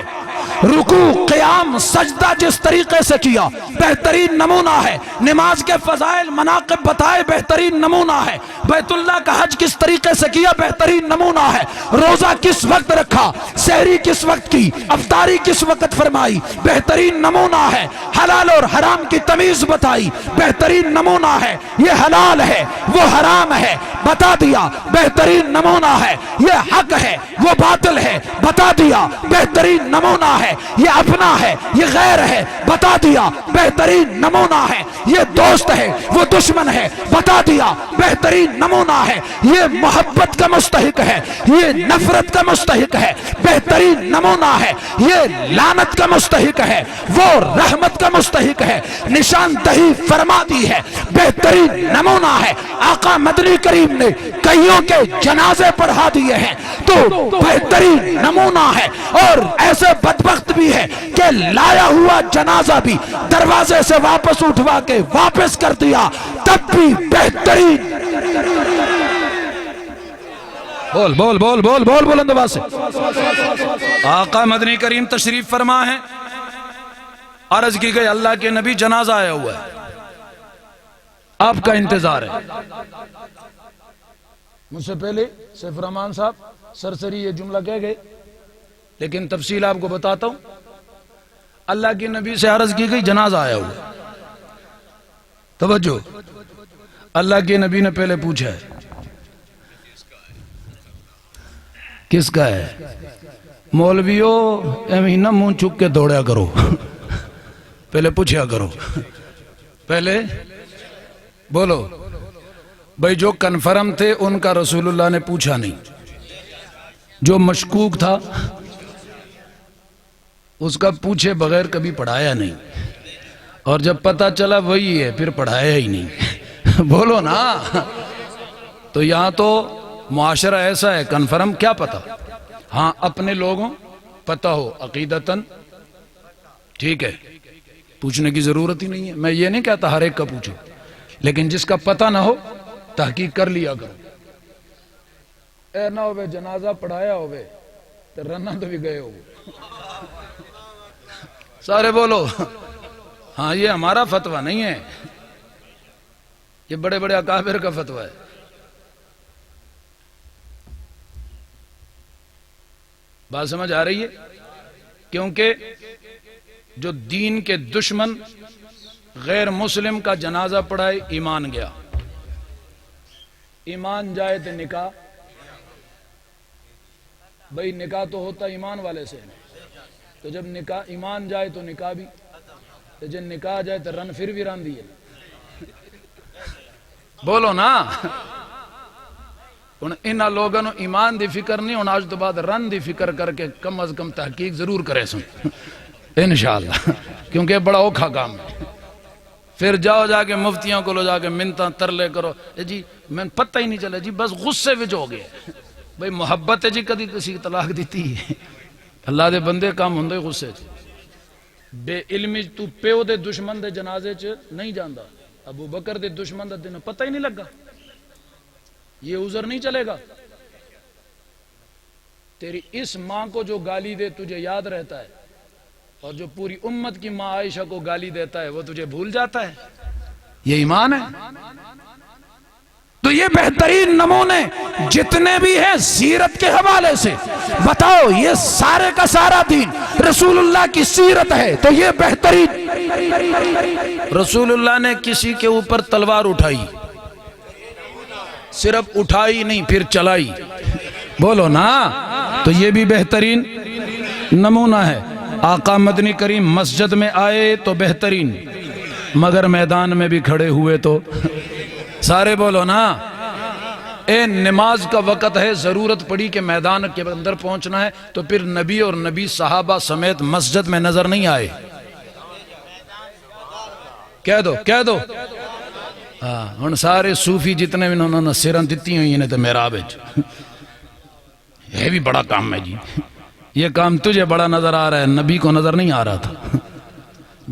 رکوع قیام سجدہ جس طریقے سے کیا بہترین نمونہ ہے۔ نماز کے فضائل مناقب بتائے، بہترین نمونہ ہے۔ بیت اللہ کا حج کس طریقے سے کیا بہترین نمونہ ہے۔ روزہ کس وقت رکھا، سحری کس وقت کی، افطاری کس وقت فرمائی، بہترین نمونہ ہے۔ حلال اور حرام کی تمیز بتائی، بہترین نمونہ ہے۔ یہ حلال ہے وہ حرام ہے بتا دیا، بہترین نمونہ ہے۔ یہ حق ہے وہ باطل ہے بتا دیا، بہترین نمونہ ہے۔ یہ اپنا ہے یہ غیر ہے بتا دیا، بہترین نمونہ ہے۔ یہ دوست ہے وہ دشمن ہے بتا دیا، بہترین نمونہ ہے۔ یہ محبت کا مستحق ہے یہ نفرت کا مستحق ہے، بہترین نمونہ ہے۔ یہ لعنت کا مستحق ہے وہ رحمت کا مستحق ہے، نشاندہی فرما دی ہے، بہترین نمونہ ہے۔ آقا مدنی کریم نے کئیوں کے جنازے پڑھا دیے ہیں تو بہترین نمونہ ہے۔ اور ایسے بدبخت بھی ہے کہ لایا ہوا جنازہ بھی دروازے سے واپس اٹھوا کے واپس کر دیا، تب بھی بہترین۔ بول بول بول بول بول بلند آواز سے۔ آقا مدنی کریم تشریف فرما ہے، عرض کی گئی اللہ کے نبی جنازہ آیا ہوا ہے، آپ کا انتظار ہے۔ مجھ سے پہلے سیف الرحمان صاحب سرسری یہ جملہ کہہ گئے، لیکن تفصیل آپ کو بتاتا ہوں۔ اللہ کے نبی سے عرض کی گئی جنازہ آیا ہوا، توجہ، اللہ کے نبی نے پہلے پوچھا ہے کس کا ہے؟ مولویو ایمینہ منہ چک کے دوڑیا کرو، پہلے پوچھیا کرو، پہلے بولو بھئی جو کنفرم تھے ان کا رسول اللہ نے پوچھا نہیں، جو مشکوک تھا اس کا پوچھے بغیر کبھی پڑھایا نہیں، اور جب پتا چلا وہی ہے پھر پڑھایا ہی نہیں۔ بولو نا۔ تو یہاں تو معاشرہ ایسا ہے، کنفرم کیا پتا، ہاں اپنے لوگوں پتا ہو عقیدتاً ٹھیک ہے، پوچھنے کی ضرورت ہی نہیں ہے۔ میں یہ نہیں کہتا ہر ایک کا پوچھو، لیکن جس کا پتہ نہ ہو تحقیق کر لیا کرو۔ اے نہ ہوئے جنازہ پڑھایا ہوئے تو رنہ تو بھی گئے ہو۔ سارے بولو ہاں، یہ ہمارا فتویٰ نہیں ہے، یہ بڑے بڑے اکابر کا فتویٰ ہے۔ بات سمجھ آ رہی ہے؟ کیونکہ جو دین کے دشمن غیر مسلم کا جنازہ پڑھائے ایمان گیا، ایمان جائے تو نکاح، بھئی نکاح تو ہوتا ایمان والے سے، تو جب نکاح ایمان جائے تو نکاح بھی، تو جب نکاح جائے تو رن پھر بھی رن دیے، بولو نا۔ انہاں لوگوں ایمان دی فکر نہیں، آج تو بعد رن دی فکر کر کے کم از کم تحقیق ضرور کرے سن انشاءاللہ، کیونکہ بڑا اوکھا کام ہے۔ پھر جاؤ جا کے مفتیوں کو لو جا کے منتاں ترلے کرو، جی میں پتہ ہی نہیں چلے جی، بس غصے وچ ہو گئے بھئی محبت ہے جی، کدی کسی طلاق دیتی ہے؟ اللہ دے بندے کام ہوندے غصے چ، بے علمی تو پیو دے دشمن دے جنازے چ نہیں جاندا، ابو بکر دے دشمن دا دن پتہ ہی نہیں لگا، یہ عذر نہیں چلے گا۔ تیری اس ماں کو جو گالی دے تجھے یاد رہتا ہے، اور جو پوری امت کی ماں عائشہ کو گالی دیتا ہے وہ تجھے بھول جاتا ہے، یہ ایمان ہے۔ تو یہ بہترین نمونے جتنے بھی ہیں سیرت کے حوالے سے بتاؤ، یہ سارے کا سارا دین رسول اللہ کی سیرت ہے، تو یہ بہترین۔ رسول اللہ نے کسی کے اوپر تلوار اٹھائی، صرف اٹھائی نہیں پھر چلائی، بولو نا، تو یہ بھی بہترین نمونہ ہے۔ آقا مدنی کریم مسجد میں آئے تو بہترین، مگر میدان میں بھی کھڑے ہوئے تو سارے بولو نا۔ اے نماز کا وقت ہے، ضرورت پڑی کہ میدان کے اندر پہنچنا ہے، تو پھر نبی اور نبی صحابہ سمیت مسجد میں نظر نہیں آئے، کہہ دو کہہ دو۔ ہاں ہن سارے صوفی جتنے بھی انہوں نے سیرن دیتی ہوئی ہیں تو محراب ہے، یہ بھی بڑا کام ہے جی، یہ کام تجھے بڑا نظر آ رہا ہے، نبی کو نظر نہیں آ رہا تھا۔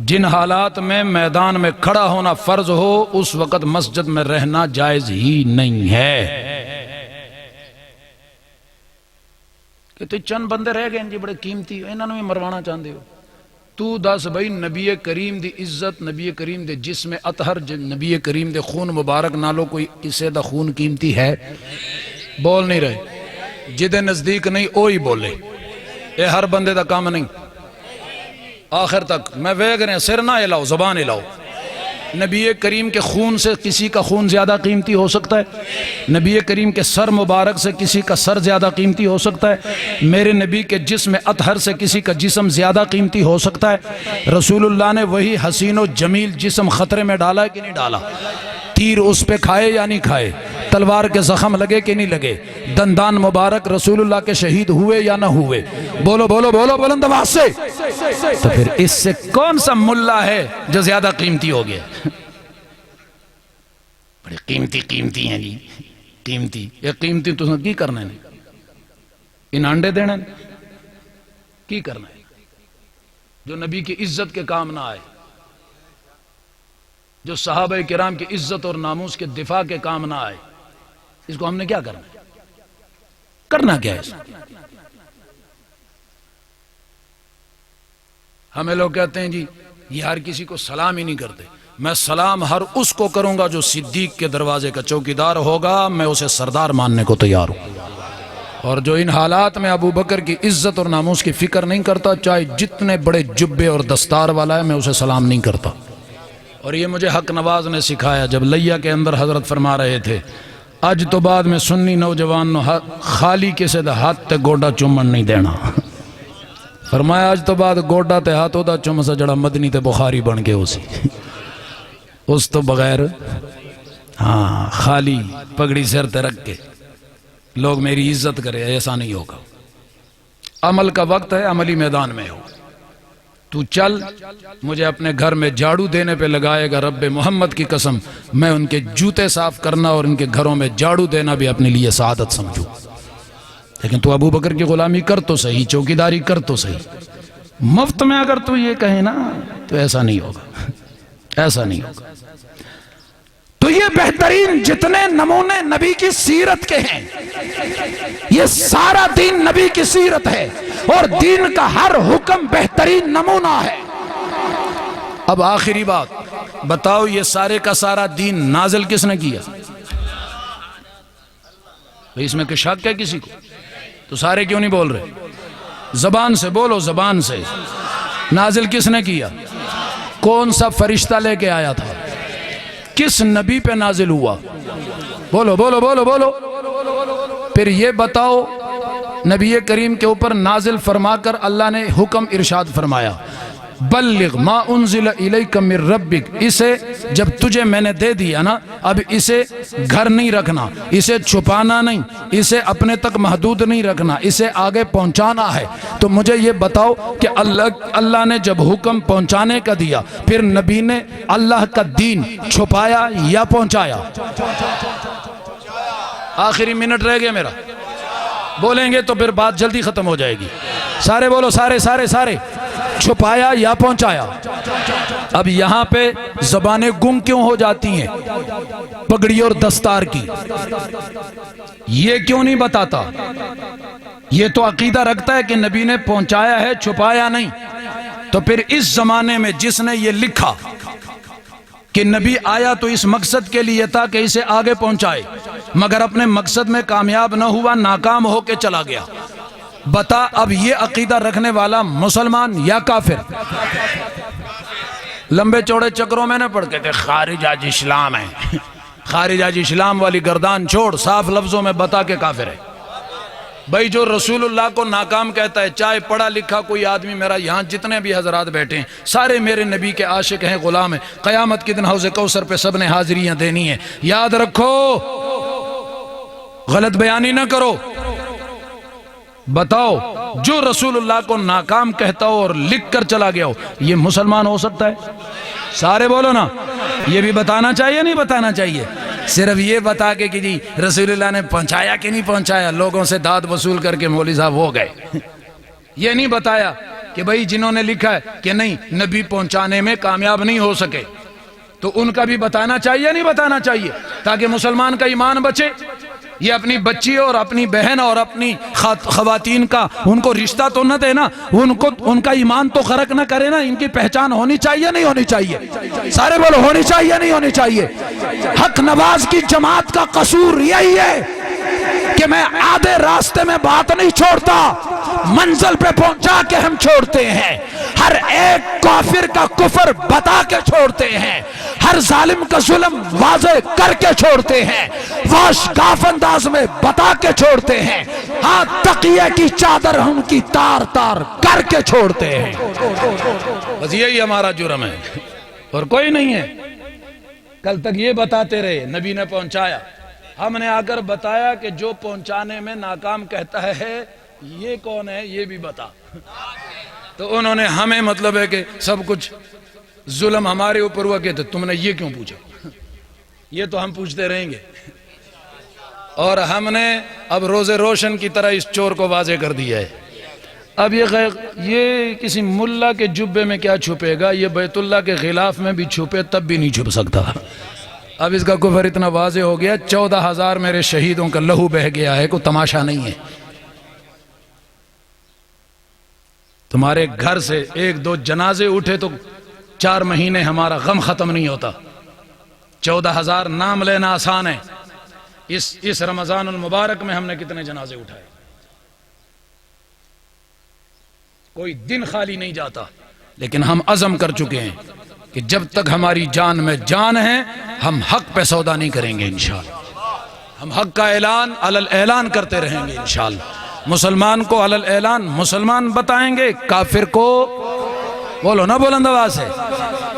جن حالات میں میدان میں کھڑا ہونا فرض ہو اس وقت مسجد میں رہنا جائز ہی نہیں ہے۔ کہ تو چند بندے رہ گئے جی بڑے قیمتی، انہوں نے بھی مروانا چاہتے ہو، تو دس بھائی نبی کریم دی عزت، نبی کریم دے جسم اطہر، نبی کریم دے خون مبارک نالو کوئی کسے دا خون قیمتی ہے؟ بول نہیں رہے، جدے نزدیک نہیں اوہی بولے، اے ہر بندے دا کام نہیں۔ آخر تک میں ویگ رہے ہیں، سر نہ ہلاؤ، زبان ہلاؤ۔ نبی کریم کے خون سے کسی کا خون زیادہ قیمتی ہو سکتا ہے؟ نبی کریم کے سر مبارک سے کسی کا سر زیادہ قیمتی ہو سکتا ہے؟ میرے نبی کے جسم اطہر سے کسی کا جسم زیادہ قیمتی ہو سکتا ہے؟ رسول اللہ نے وہی حسین و جمیل جسم خطرے میں ڈالا ہے کہ نہیں ڈالا؟ تیر اس پہ کھائے یا نہیں کھائے؟ تلوار کے زخم لگے کہ نہیں لگے؟ دندان مبارک رسول اللہ کے شہید ہوئے یا نہ ہوئے؟ بولو بولو بولو بلند آواز سے۔ تو پھر اس سے کون سا ملا ہے جو زیادہ قیمتی ہو گیا؟ بڑے قیمتی قیمتی ہیں جی، قیمتی، یہ قیمتی تو کی کرنا ہے؟ ان انڈے دینا کی کرنا ہے؟ جو نبی کی عزت کے کام نہ آئے، جو صحابہ کرام کی عزت اور ناموس کے دفاع کے کام نہ آئے، اس کو ہم نے کیا کرنا ہے؟ کرنا کیا ہے اس کو؟ ہمیں لوگ کہتے ہیں جی یہ ہر کسی کو سلام ہی نہیں کرتے۔ میں سلام ہر اس کو کروں گا جو صدیق کے دروازے کا چوکیدار ہوگا، میں اسے سردار ماننے کو تیار ہوں۔ اور جو ان حالات میں ابو بکر کی عزت اور ناموس کی فکر نہیں کرتا، چاہے جتنے بڑے جبے اور دستار والا ہے، میں اسے سلام نہیں کرتا۔ اور یہ مجھے حق نواز نے سکھایا جب لیا کے اندر حضرت فرما رہے تھے، اج تو بعد میں سنی نوجوان نو خالی کسے دا ہاتھ تے گوڈا چومن نہیں دینا۔ فرمایا اج تو بعد گوڈا تے ہاتھ دا چوم سا جڑا مدنی تے بخاری بن کے اسی، اس تو بغیر ہاں خالی پگڑی سر تے رکھ کے لوگ میری عزت کرے، ایسا نہیں ہوگا۔ عمل کا وقت ہے، عملی میدان میں ہو تو چل، مجھے اپنے گھر میں جھاڑو دینے پہ لگائے گا رب محمد کی قسم، میں ان کے جوتے صاف کرنا اور ان کے گھروں میں جھاڑو دینا بھی اپنے لیے سعادت سمجھوں۔ لیکن تو ابو بکر کی غلامی کر تو صحیح، چوکیداری کر تو صحیح، مفت میں اگر تو یہ کہے نا تو ایسا نہیں ہوگا، ایسا نہیں ہوگا۔ تو یہ بہترین جتنے نمونے نبی کی سیرت کے ہیں، یہ سارا دین نبی کی سیرت ہے، اور دین کا ہر حکم بہترین نمونہ ہے۔ اب آخری بات بتاؤ، یہ سارے کا سارا دین نازل کس نے کیا؟ اس میں کہ شک ہے کسی کو؟ تو سارے کیوں نہیں بول رہے؟ زبان سے بولو، زبان سے۔ نازل کس نے کیا؟ کون سا فرشتہ لے کے آیا تھا؟ کس نبی پہ نازل ہوا؟ بولو بولو بولو بولو۔ پھر یہ بتاؤ، نبی کریم کے اوپر نازل فرما کر اللہ نے حکم ارشاد فرمایا، بلغ ما انزل الیک من ربک، اسے جب تجھے میں نے دے دیا نا، اب اسے گھر نہیں رکھنا، اسے چھپانا نہیں، اسے اپنے تک محدود نہیں رکھنا، اسے آگے پہنچانا ہے۔ تو مجھے یہ بتاؤ کہ اللہ نے جب حکم پہنچانے کا دیا، پھر نبی نے اللہ کا دین چھپایا یا پہنچایا؟ آخری منٹ رہ گیا میرا، بولیں گے تو پھر بات جلدی ختم ہو جائے گی۔ سارے بولو، سارے سارے سارے۔ چھپایا یا پہنچایا؟ اب یہاں پہ زبانیں گم کیوں ہو جاتی ہیں پگڑی اور دستار کی؟ یہ کیوں نہیں بتاتا؟ یہ تو عقیدہ رکھتا ہے کہ نبی نے پہنچایا ہے، چھپایا نہیں۔ تو پھر اس زمانے میں جس نے یہ لکھا کہ نبی آیا تو اس مقصد کے لیے تھا کہ اسے آگے پہنچائے، مگر اپنے مقصد میں کامیاب نہ ہوا، ناکام ہو کے چلا گیا، بتا اب یہ عقیدہ رکھنے والا مسلمان یا کافر؟ لمبے چوڑے چکروں میں نہ پڑھ کے تھے خارج آج اسلام ہے، خارج آج اسلام والی گردان چھوڑ، صاف لفظوں میں بتا کہ کافر ہے۔ بھائی جو رسول اللہ کو ناکام کہتا ہے، چاہے پڑھا لکھا کوئی آدمی، میرا یہاں جتنے بھی حضرات بیٹھے ہیں سارے میرے نبی کے عاشق ہیں، غلام ہیں، قیامت کے دن حوض کوثر پہ سب نے حاضریاں دینی ہیں، یاد رکھو، غلط بیانی نہ کرو۔ بتاؤ جو رسول اللہ کو ناکام کہتا ہو اور لکھ کر چلا گیا ہو، یہ مسلمان ہو سکتا ہے؟ سارے بولو نا۔ یہ بھی بتانا چاہیے نہیں بتانا چاہیے؟ صرف یہ بتا کے کہ جی رسول اللہ نے پہنچایا کہ نہیں پہنچایا، لوگوں سے داد وصول کر کے مولوی صاحب ہو گئے۔ یہ نہیں بتایا کہ بھائی جنہوں نے لکھا ہے کہ نہیں نبی پہنچانے میں کامیاب نہیں ہو سکے، تو ان کا بھی بتانا چاہیے نہیں بتانا چاہیے، تاکہ مسلمان کا ایمان بچے۔ یہ اپنی بچی اور اپنی بہن اور اپنی خواتین کا ان کو رشتہ تو نہ دے نا، ان کا ایمان تو غرق نہ کرے نا، ان کی پہچان ہونی چاہیے نہیں ہونی چاہیے؟ سارے بولو، ہونی چاہیے نہیں ہونی چاہیے؟ حق نواز کی جماعت کا قصور یہی ہے کہ میں آدھے راستے میں بات نہیں چھوڑتا، منزل پہ پہنچا کے ہم چھوڑتے ہیں، ہر ایک کافر کا کفر بتا کے چھوڑتے ہیں، ہر ظالم کا ظلم واضح کر کے چھوڑتے ہیں، واشگاف انداز میں بتا کے چھوڑتے ہیں، ہاں تقیہ کی چادر ہم کی تار تار کر کے چھوڑتے ہیں۔ بس یہی ہمارا جرم ہے اور کوئی نہیں ہے۔ کل تک یہ بتاتے رہے نبی نے پہنچایا، ہم نے آ کر بتایا کہ جو پہنچانے میں ناکام کہتا ہے یہ کون ہے یہ بھی بتا، تو انہوں نے ہمیں مطلب ہے کہ سب کچھ ظلم ہمارے اوپر ہوا کہ تم نے یہ کیوں پوچھا؟ یہ تو ہم پوچھتے رہیں گے، اور ہم نے اب روز روشن کی طرح اس چور کو واضح کر دیا ہے۔ اب یہ کسی ملا کے جبے میں کیا چھپے گا، یہ بیت اللہ کے غلاف میں بھی چھپے تب بھی نہیں چھپ سکتا۔ اب اس کا کفر اتنا واضح ہو گیا، 14,000 میرے شہیدوں کا لہو بہ گیا ہے، کوئی تماشا نہیں ہے۔ تمہارے گھر سے 1-2 جنازے اٹھے تو 4 مہینے ہمارا غم ختم نہیں ہوتا۔ 14,000 نام لینا آسان ہے، اس رمضان المبارک میں ہم نے کتنے جنازے اٹھائے، کوئی دن خالی نہیں جاتا، لیکن ہم عزم کر چکے ہیں کہ جب تک ہماری جان میں جان ہے ہم حق پہ سودا نہیں کریں گے انشاءاللہ۔ ہم حق کا اعلان علل اعلان کرتے رہیں گے انشاءاللہ۔ مسلمان کو علل اعلان مسلمان بتائیں گے، کافر کو بولو نا بلند آواز سے۔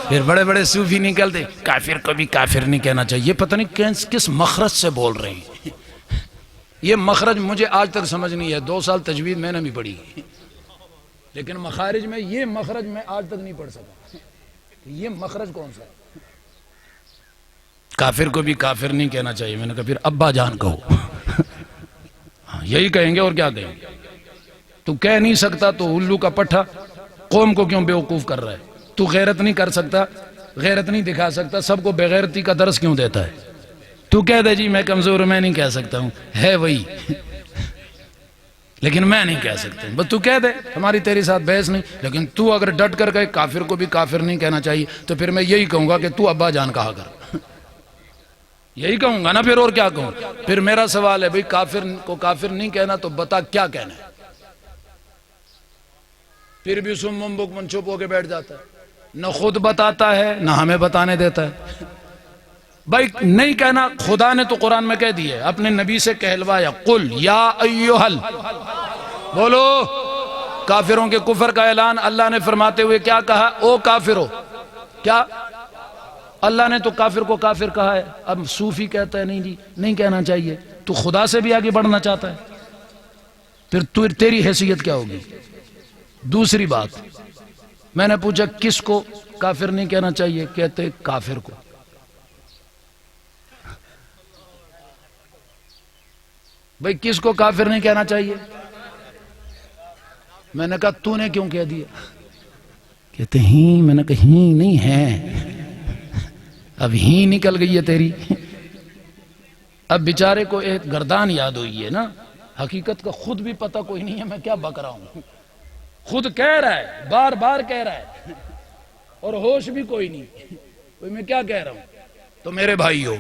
پھر بڑے بڑے صوفی نکلتے کافر کو بھی کافر نہیں کہنا چاہیے، پتہ نہیں کس مخرج سے بول رہے ہیں۔ یہ مخرج مجھے آج تک سمجھ نہیں ہے، 2 سال تجوید میں نے بھی پڑھی، لیکن مخارج میں یہ مخرج میں آج تک نہیں پڑھ سکا، یہ مخرج کون سا ہے؟ کافر کو بھی کافر نہیں کہنا چاہیے، میں نے کہا پھر ابا جان کہو۔ یہی کہیں گے اور کیا کہیں گے؟ تو کہہ نہیں سکتا تو الو کا پٹھا قوم کو کیوں بیوقوف کر رہا ہے؟ تو غیرت نہیں کر سکتا، غیرت نہیں دکھا سکتا، سب کو بغیرتی کا درس کیوں دیتا ہے؟ تو کہہ دے جی میں کمزور میں نہیں کہہ سکتا ہوں، ہے وہی لیکن میں نہیں کہہ سکتا، بس تو کہہ دے، ہماری تیری ساتھ بحث نہیں، لیکن تو اگر ڈٹ کر کہے کافر کو بھی کافر نہیں کہنا چاہیے تو پھر میں یہی کہوں گا کہ تو ابا جان کہا کر، یہی کہوں گا نا، پھر اور کیا کہوں؟ پھر میرا سوال ہے بھئی کافر کو کافر نہیں کہنا تو بتا کیا کہنا ہے؟ پھر بھی سم بکم چپ ہو کے بیٹھ جاتا ہے، نہ خود بتاتا ہے نہ ہمیں بتانے دیتا ہے۔ بھائی نہیں کہنا، خدا نے تو قرآن میں کہہ دی ہے، اپنے نبی سے کہلوایا، قل یا ایہل، بولو کافروں کے کفر کا اعلان اللہ نے فرماتے ہوئے کیا کہا؟ او کافرو، کیا اللہ نے تو کافر کو کافر کہا ہے، اب صوفی کہتا ہے نہیں جی نہیں کہنا چاہیے، تو خدا سے بھی آگے بڑھنا چاہتا ہے، پھر تیری حیثیت کیا ہوگی؟ دوسری بات میں نے پوچھا کس کو کافر نہیں کہنا چاہیے؟ کہتے کافر کو۔ بھئی کس کو کافر نہیں کہنا چاہیے؟ میں نے کہا تو نے کیوں کہہ دیا؟ کہتے ہی، میں نے کہا ہی نہیں ہے، اب ہی نکل گئی ہے تیری۔ اب بیچارے کو ایک گردان یاد ہوئی ہے نا، حقیقت کا خود بھی پتہ کوئی نہیں ہے، میں کیا بک رہا ہوں، خود کہہ رہا ہے، بار بار کہہ رہا ہے، اور ہوش بھی کوئی نہیں، کوئی میں کیا کہہ رہا ہوں۔ تو میرے بھائیو،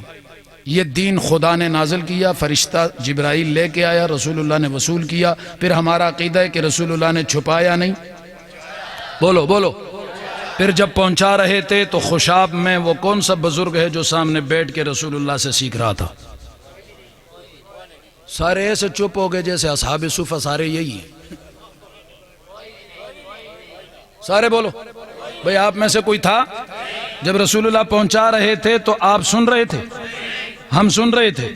یہ دین خدا نے نازل کیا، فرشتہ جبرائیل لے کے آیا، رسول اللہ نے وصول کیا، پھر ہمارا عقیدہ ہے کہ رسول اللہ نے چھپایا نہیں، بولو بولو۔ پھر جب پہنچا رہے تھے تو خوشاب میں وہ کون سا بزرگ ہے جو سامنے بیٹھ کے رسول اللہ سے سیکھ رہا تھا؟ سارے ایسے چپ ہو گئے جیسے اصحاب صفہ سارے یہی ہیں، سارے بولو۔ بھئی آپ میں سے کوئی تھا جب رسول اللہ پہنچا رہے تھے تو آپ سن رہے تھے؟ ہم سن رہے تھے،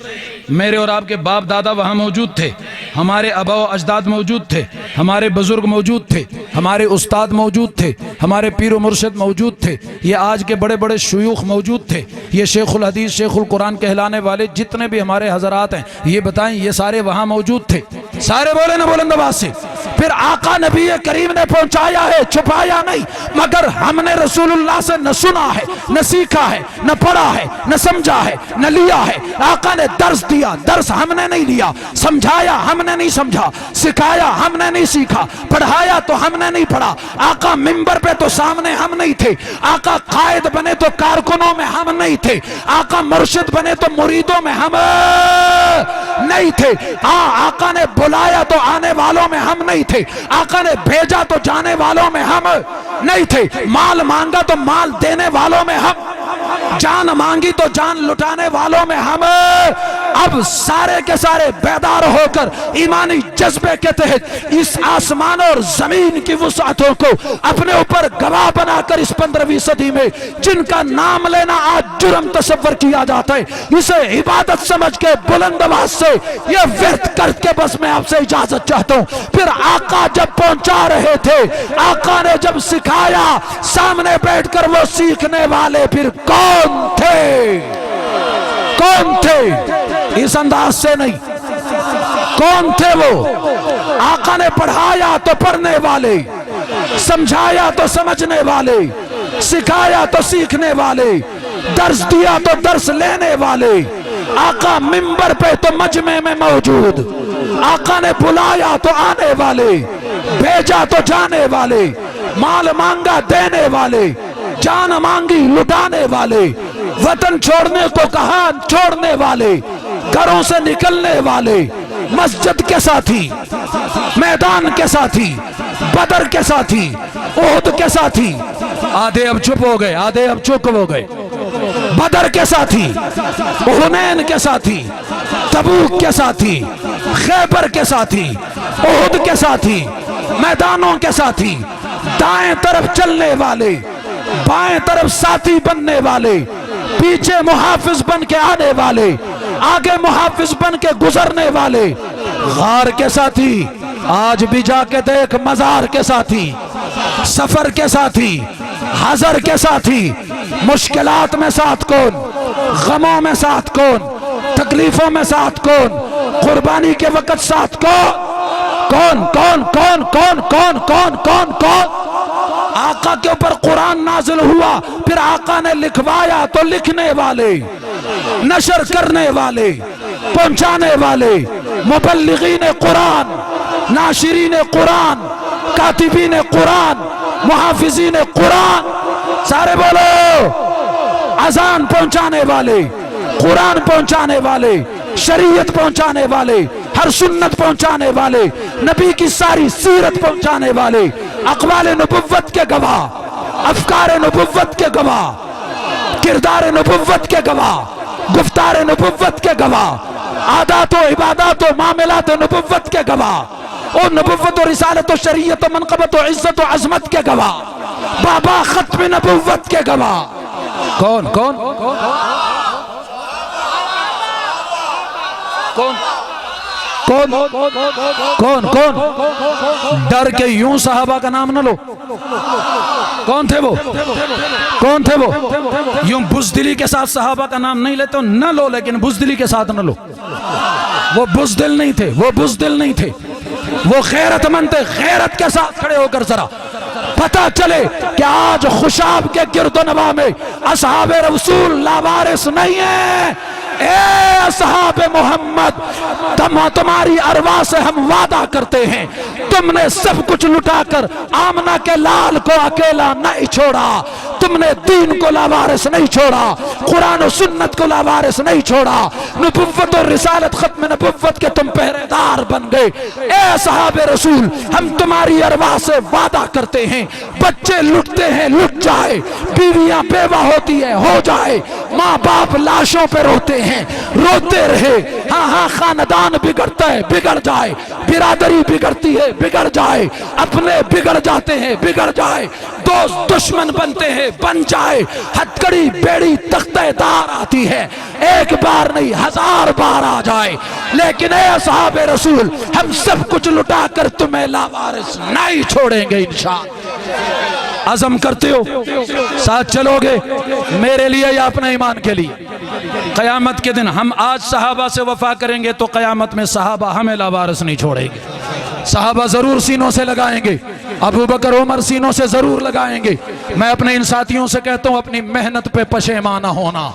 میرے اور آپ کے باپ دادا وہاں موجود تھے، ہمارے آبا و اجداد موجود تھے، ہمارے بزرگ موجود تھے، ہمارے استاد موجود تھے، ہمارے پیر و مرشد موجود تھے، یہ آج کے بڑے بڑے شیوخ موجود تھے، یہ شیخ الحدیث شیخ القرآن کہلانے والے جتنے بھی ہمارے حضرات ہیں، یہ بتائیں یہ سارے وہاں موجود تھے؟ سارے بولے نا بلند آواز سے۔ پھر آقا نبی کریم نے پہنچایا ہے، چھپایا نہیں، مگر ہم نے رسول اللہ سے نہ سنا ہے، نہ سیکھا ہے، نہ پڑھا ہے، نہ سمجھا ہے، نہ لیا ہے۔ آقا نے درس دیا، درس ہم نے نہیں لیا، سمجھایا ہم نے نہیں سمجھا، سکھایا ہم نے نہیں سیکھا، پڑھایا تو ہم نے نہیں پڑھا۔ آقا ممبر پہ تو سامنے ہم نہیں تھے، آقا قائد بنے تو کارکنوں میں ہم نہیں تھے، آقا مرشد بنے تو مریدوں میں ہم نہیں تھے۔ آقا نے بلایا تو آنے والوں میں ہم نہیں تھے، آقا نے بھیجا تو جانے والوں میں ہم نہیں تھے، مال مانگا تو مال دینے والوں میں ہم، جان مانگی تو جان لٹانے والوں میں ہم۔ اب سارے کے سارے بیدار ہو کر ایمانی جذبے کے تحت اس آسمان اور زمین کی وسعتوں کو اپنے اوپر گواہ بنا کر اس 15ویں صدی میں جن کا نام لینا آج جرم تصور کیا جاتا ہے، اسے عبادت سمجھ کے بلند آواز سے یہ ورد کر کے بس میں آپ سے اجازت چاہتا ہوں۔ پھر آقا جب پہنچا رہے تھے، آقا نے جب سکھایا، سامنے بیٹھ کر وہ سیکھنے والے پھر کون تھے؟ کون تھے؟ اس انداز سے نہیں، کون تھے وہ؟ آقا نے پڑھایا تو پڑھنے والے، سمجھایا تو سمجھنے والے، سکھایا تو سیکھنے والے، درس دیا تو درس لینے والے۔ آقا ممبر پہ تو مجمع میں موجود، آقا نے بلایا تو آنے والے، بھیجا تو جانے والے، مال مانگا دینے والے، جان مانگی لٹانے والے، وطن چھوڑنے کو کہا چھوڑنے والے، گھروں سے نکلنے والے، مسجد کے ساتھی، میدان کے ساتھی، بدر کے ساتھی، احد کے ساتھی۔ آدھے اب چپ ہو گئے، آدھے اب چپ ہو گئے۔ بدر کے ساتھی، حنین کے ساتھی، تبوک کے ساتھی، خیبر کے ساتھی، احد کے ساتھی، میدانوں کے ساتھی، دائیں طرف چلنے والے، بائیں طرف ساتھی بننے والے، پیچھے محافظ بن کے آنے والے، آگے محافظ بن کے گزرنے والے، غار کے ساتھی، آج بھی جا کے دیکھ مزار کے ساتھی، سفر کے ساتھی، حضر کے ساتھی، مشکلات میں ساتھ کون، غموں میں ساتھ کون، تکلیفوں میں ساتھ کون، قربانی کے وقت ساتھ کون کون کون کون کون کون کون کون۔ آقا کے اوپر قرآن نازل ہوا، پھر آقا نے لکھوایا تو لکھنے والے، نشر کرنے والے، پہنچانے والے، مبلغین قرآن، ناشرین قرآن، کاتبین قرآن، محافظین قرآن، سارے بولو، اذان پہنچانے والے، قرآن پہنچانے والے، شریعت پہنچانے والے، ہر سنت پہنچانے والے، نبی کی ساری سیرت پہنچانے والے، اقوال نبوت کے گواہ، افکار نبوت کے گواہ، کردار نبوت کے گواہ، گفتار نبوت کے گواہ، عادات و عبادات و معاملات نبوت کے گواہ، اور نبوت و رسالت و شریعت و منقبت و عزت و عظمت کے گواہ، بابا ختم نبوت کے گواہ۔ کون کون کون کون کون کون ڈر کے یوں صحابہ کا نام نہ لو۔ کون تھے وہ؟ کون تھے وہ؟ یوں بزدلی کے ساتھ صحابہ کا نام نہیں لیتے نہ لو، لیکن بزدلی کے ساتھ نہ لو۔ وہ بزدل نہیں تھے، وہ بزدل نہیں تھے، وہ غیرت مند تھے۔ غیرت کے ساتھ کھڑے ہو کر ذرا پتہ چلے کہ آج خوشاب کے گرد و نواح میں اصحاب رسول لاوارث نہیں ہیں۔ اے اصحاب محمد، تمہاری ارواح سے ہم وعدہ کرتے ہیں، تم نے سب کچھ لٹا کر آمنہ کے لال کو اکیلا نہیں چھوڑا، تم نے دین کو لاوارث نہیں چھوڑا، قرآن و سنت کو لاوارث نہیں چھوڑا، نبوت اور رسالت ختم نبوت کے تم پہرے دار بن گئے۔ اے اصحاب رسول، ہم تمہاری ارواح سے وعدہ کرتے ہیں، بچے لٹتے ہیں لٹ جائے، بیویاں بیوہ ہوتی ہیں ہو جائے، ماں باپ لاشوں پہ روتے ہیں روتے رہے، ہاں ہاں خاندان بگڑتا ہے بگڑ جائے، برادری بگڑتی ہے بگڑ جائے، اپنے بگڑ جاتے ہیں بگڑ جائے، دوست دشمن بنتے ہیں بن جائے، ہتھکڑی بیڑی تختہ دار آتی ہے، ایک بار نہیں 1000 بار آ جائے، لیکن اے اصحاب رسول، ہم سب کچھ لٹا کر تمہیں لاوارث نہیں چھوڑیں گے انشاءاللہ۔ عزم کرتے ہو؟ ساتھ چلو گے میرے لیے یا اپنے ایمان کے لیے؟ قیامت کے دن ہم آج صحابہ سے وفا کریں گے تو قیامت میں صحابہ ہمیں لاوارث نہیں چھوڑیں گے۔ صحابہ ضرور سینوں سے لگائیں گے، ابو بکر عمر سینوں سے ضرور لگائیں گے۔ میں اپنے ان ساتھیوں سے کہتا ہوں اپنی محنت پہ پشیمانہ ہونا،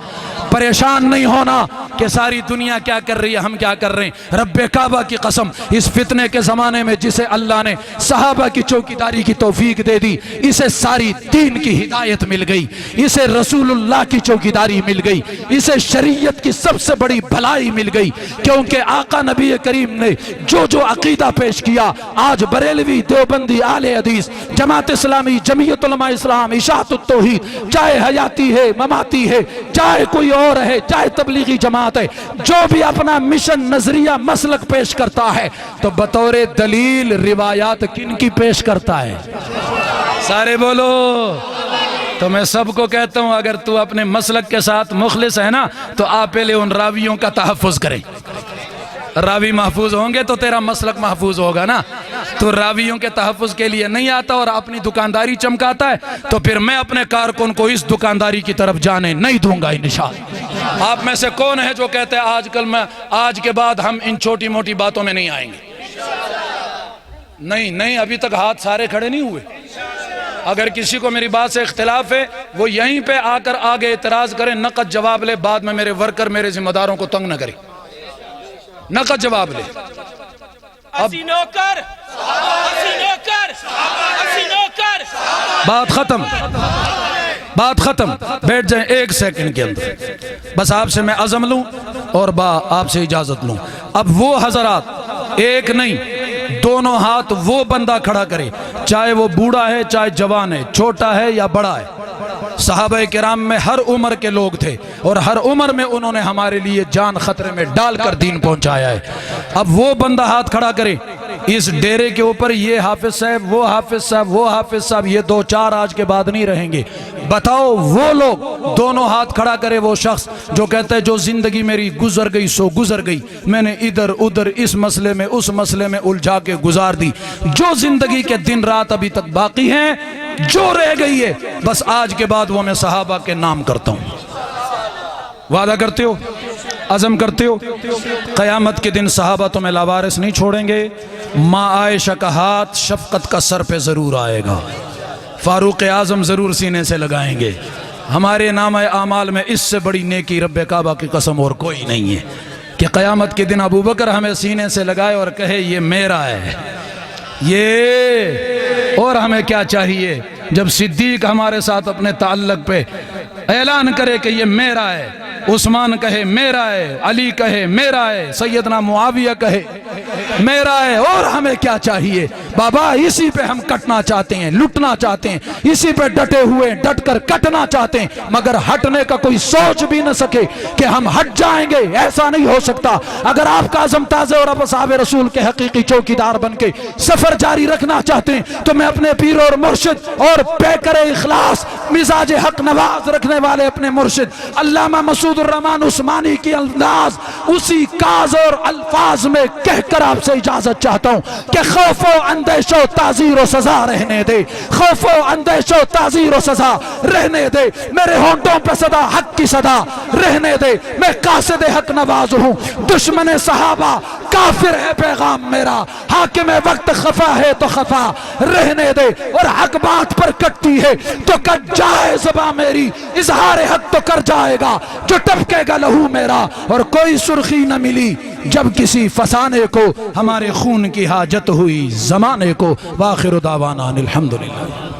پریشان نہیں ہونا کہ ساری دنیا کیا کر رہی ہے ہم کیا کر رہے ہیں۔ رب کعبہ کی قسم، اس فتنے کے زمانے میں جسے اللہ نے صحابہ کی چوکیداری کی توفیق دے دی، اسے ساری دین کی ہدایت مل گئی، اسے رسول اللہ کی چوکیداری مل گئی، اسے شریعت کی سب سے بڑی بھلائی مل گئی، کیونکہ آقا نبی کریم نے جو جو عقیدہ پیش کیا، آج بریلوی، دیوبندی، اہل حدیث، جماعت اسلامی، جمعیت علماء اسلام، اشاعت التوحید، چاہے حیاتی ہے مماتی ہے، چاہے کوئی اور ہے، چاہے تبلیغی جماعت ہے، جو بھی اپنا مشن نظریہ مسلک پیش کرتا ہے تو بطور دلیل روایات کن کی پیش کرتا ہے؟ سارے بولو۔ تو میں سب کو کہتا ہوں اگر تو اپنے مسلک کے ساتھ مخلص ہے نا تو آپ پہلے ان راویوں کا تحفظ کریں۔ راوی محفوظ ہوں گے تو تیرا مسلک محفوظ ہوگا نا۔ تو راویوں کے تحفظ کے لیے نہیں آتا اور اپنی دکانداری چمکاتا ہے تو پھر میں اپنے کارکن کو اس دکانداری کی طرف جانے نہیں دوں گا انشاءاللہ۔ آپ میں سے کون ہے جو کہتے ہیں آج کے بعد ہم ان چھوٹی موٹی باتوں میں نہیں آئیں گے؟ نہیں، ابھی تک ہاتھ سارے کھڑے نہیں ہوئے۔ اگر کسی کو میری بات سے اختلاف ہے وہ یہیں پہ آ کر آگے اعتراض کریں، نقد جواب لے، بعد میں میرے ورکر میرے ذمہ داروں کو تنگ نہ کریں، نقد جواب لے۔ بات ختم، بات ختم۔ بیٹھ جائیں 1 سیکنڈ کے اندر، بس آپ سے میں عزم لوں اور آپ سے اجازت لوں۔ اب وہ حضرات ایک نہیں دونوں ہاتھ وہ بندہ کھڑا کرے، چاہے وہ بوڑھا ہے چاہے جوان ہے، چھوٹا ہے یا بڑا ہے۔ صحابہ کرام میں ہر عمر کے لوگ تھے اور ہر عمر میں انہوں نے ہمارے لیے جان خطرے میں ڈال کر دین پہنچایا ہے۔ اب وہ بندہ ہاتھ کھڑا کرے، اس ڈیرے کے اوپر یہ حافظ صاحب، وہ حافظ صاحب، وہ حافظ صاحب، یہ 2-4 آج کے بعد نہیں رہیں گے۔ بتاؤ وہ لوگ، دونوں ہاتھ کھڑا کرے وہ شخص جو کہتا ہے جو زندگی میری گزر گئی سو گزر گئی، میں نے ادھر ادھر اس مسئلے میں اس مسئلے میں الجھا کے گزار دی، جو زندگی کے دن رات ابھی تک باقی ہیں، جو رہ گئی ہے بس آج کے بعد وہ میں صحابہ کے نام کرتا ہوں۔ وعدہ کرتے ہو؟ عزم کرتے ہو؟ قیامت کے دن صحابہ تمہیں لاوارث نہیں چھوڑیں گے۔ ماں عائشہ کا ہاتھ شفقت کا سر پہ ضرور آئے گا، فاروق اعظم ضرور سینے سے لگائیں گے۔ ہمارے نامہ اعمال میں اس سے بڑی نیکی رب کعبہ کی قسم اور کوئی نہیں ہے کہ قیامت کے دن ابو بکر ہمیں سینے سے لگائے اور کہے یہ میرا ہے، یہ۔ اور ہمیں کیا چاہیے جب صدیق ہمارے ساتھ اپنے تعلق پہ اعلان کرے کہ یہ میرا ہے، عثمان کہے میرا ہے، علی کہے میرا ہے، سیدنا معاویہ کہے میرا ہے، اور ہمیں کیا چاہیے بابا؟ اسی پہ ہم کٹنا چاہتے ہیں، لٹنا چاہتے ہیں، اسی پہ ڈٹے ہوئے ڈٹ کر کٹنا چاہتے ہیں، مگر ہٹنے کا کوئی سوچ بھی نہ سکے کہ ہم ہٹ جائیں گے، ایسا نہیں ہو سکتا۔ اگر آپ کا عزم تازہ اور آپ اصحاب رسول کے حقیقی چوکیدار بن کے سفر جاری رکھنا چاہتے ہیں تو میں اپنے پیر اور مرشد اور پیکر اخلاص مزاج حق نواز رکھنے والے اپنے مرشد علامہ مسعود الرحمان عثمانی کی انداز اسی کاز اور الفاظ میں کہہ کر آپ سے اجازت چاہتا ہوں کہ خوف و اندیش و تعزیر و سزا رہنے دے، خوف و اندیش و تعزیر و سزا رہنے دے، میرے ہونٹوں پہ صدا حق کی صدا رہنے دے، میں قاصد حق نواز ہوں، دشمن صحابہ کافر ہے پیغام میرا، حاکم وقت خفا ہے تو خفا رہنے دے، اور حق بات پر کٹتی ہے تو کٹ جائے زباں میری، اظہار حق تو کر جائے گا جو ٹپکے گا لہو میرا، اور کوئی سرخی نہ ملی جب کسی فسانے کو ہمارے خون کی حاجت ہوئی زمانے کو۔ وآخر دعوانا الحمدللہ۔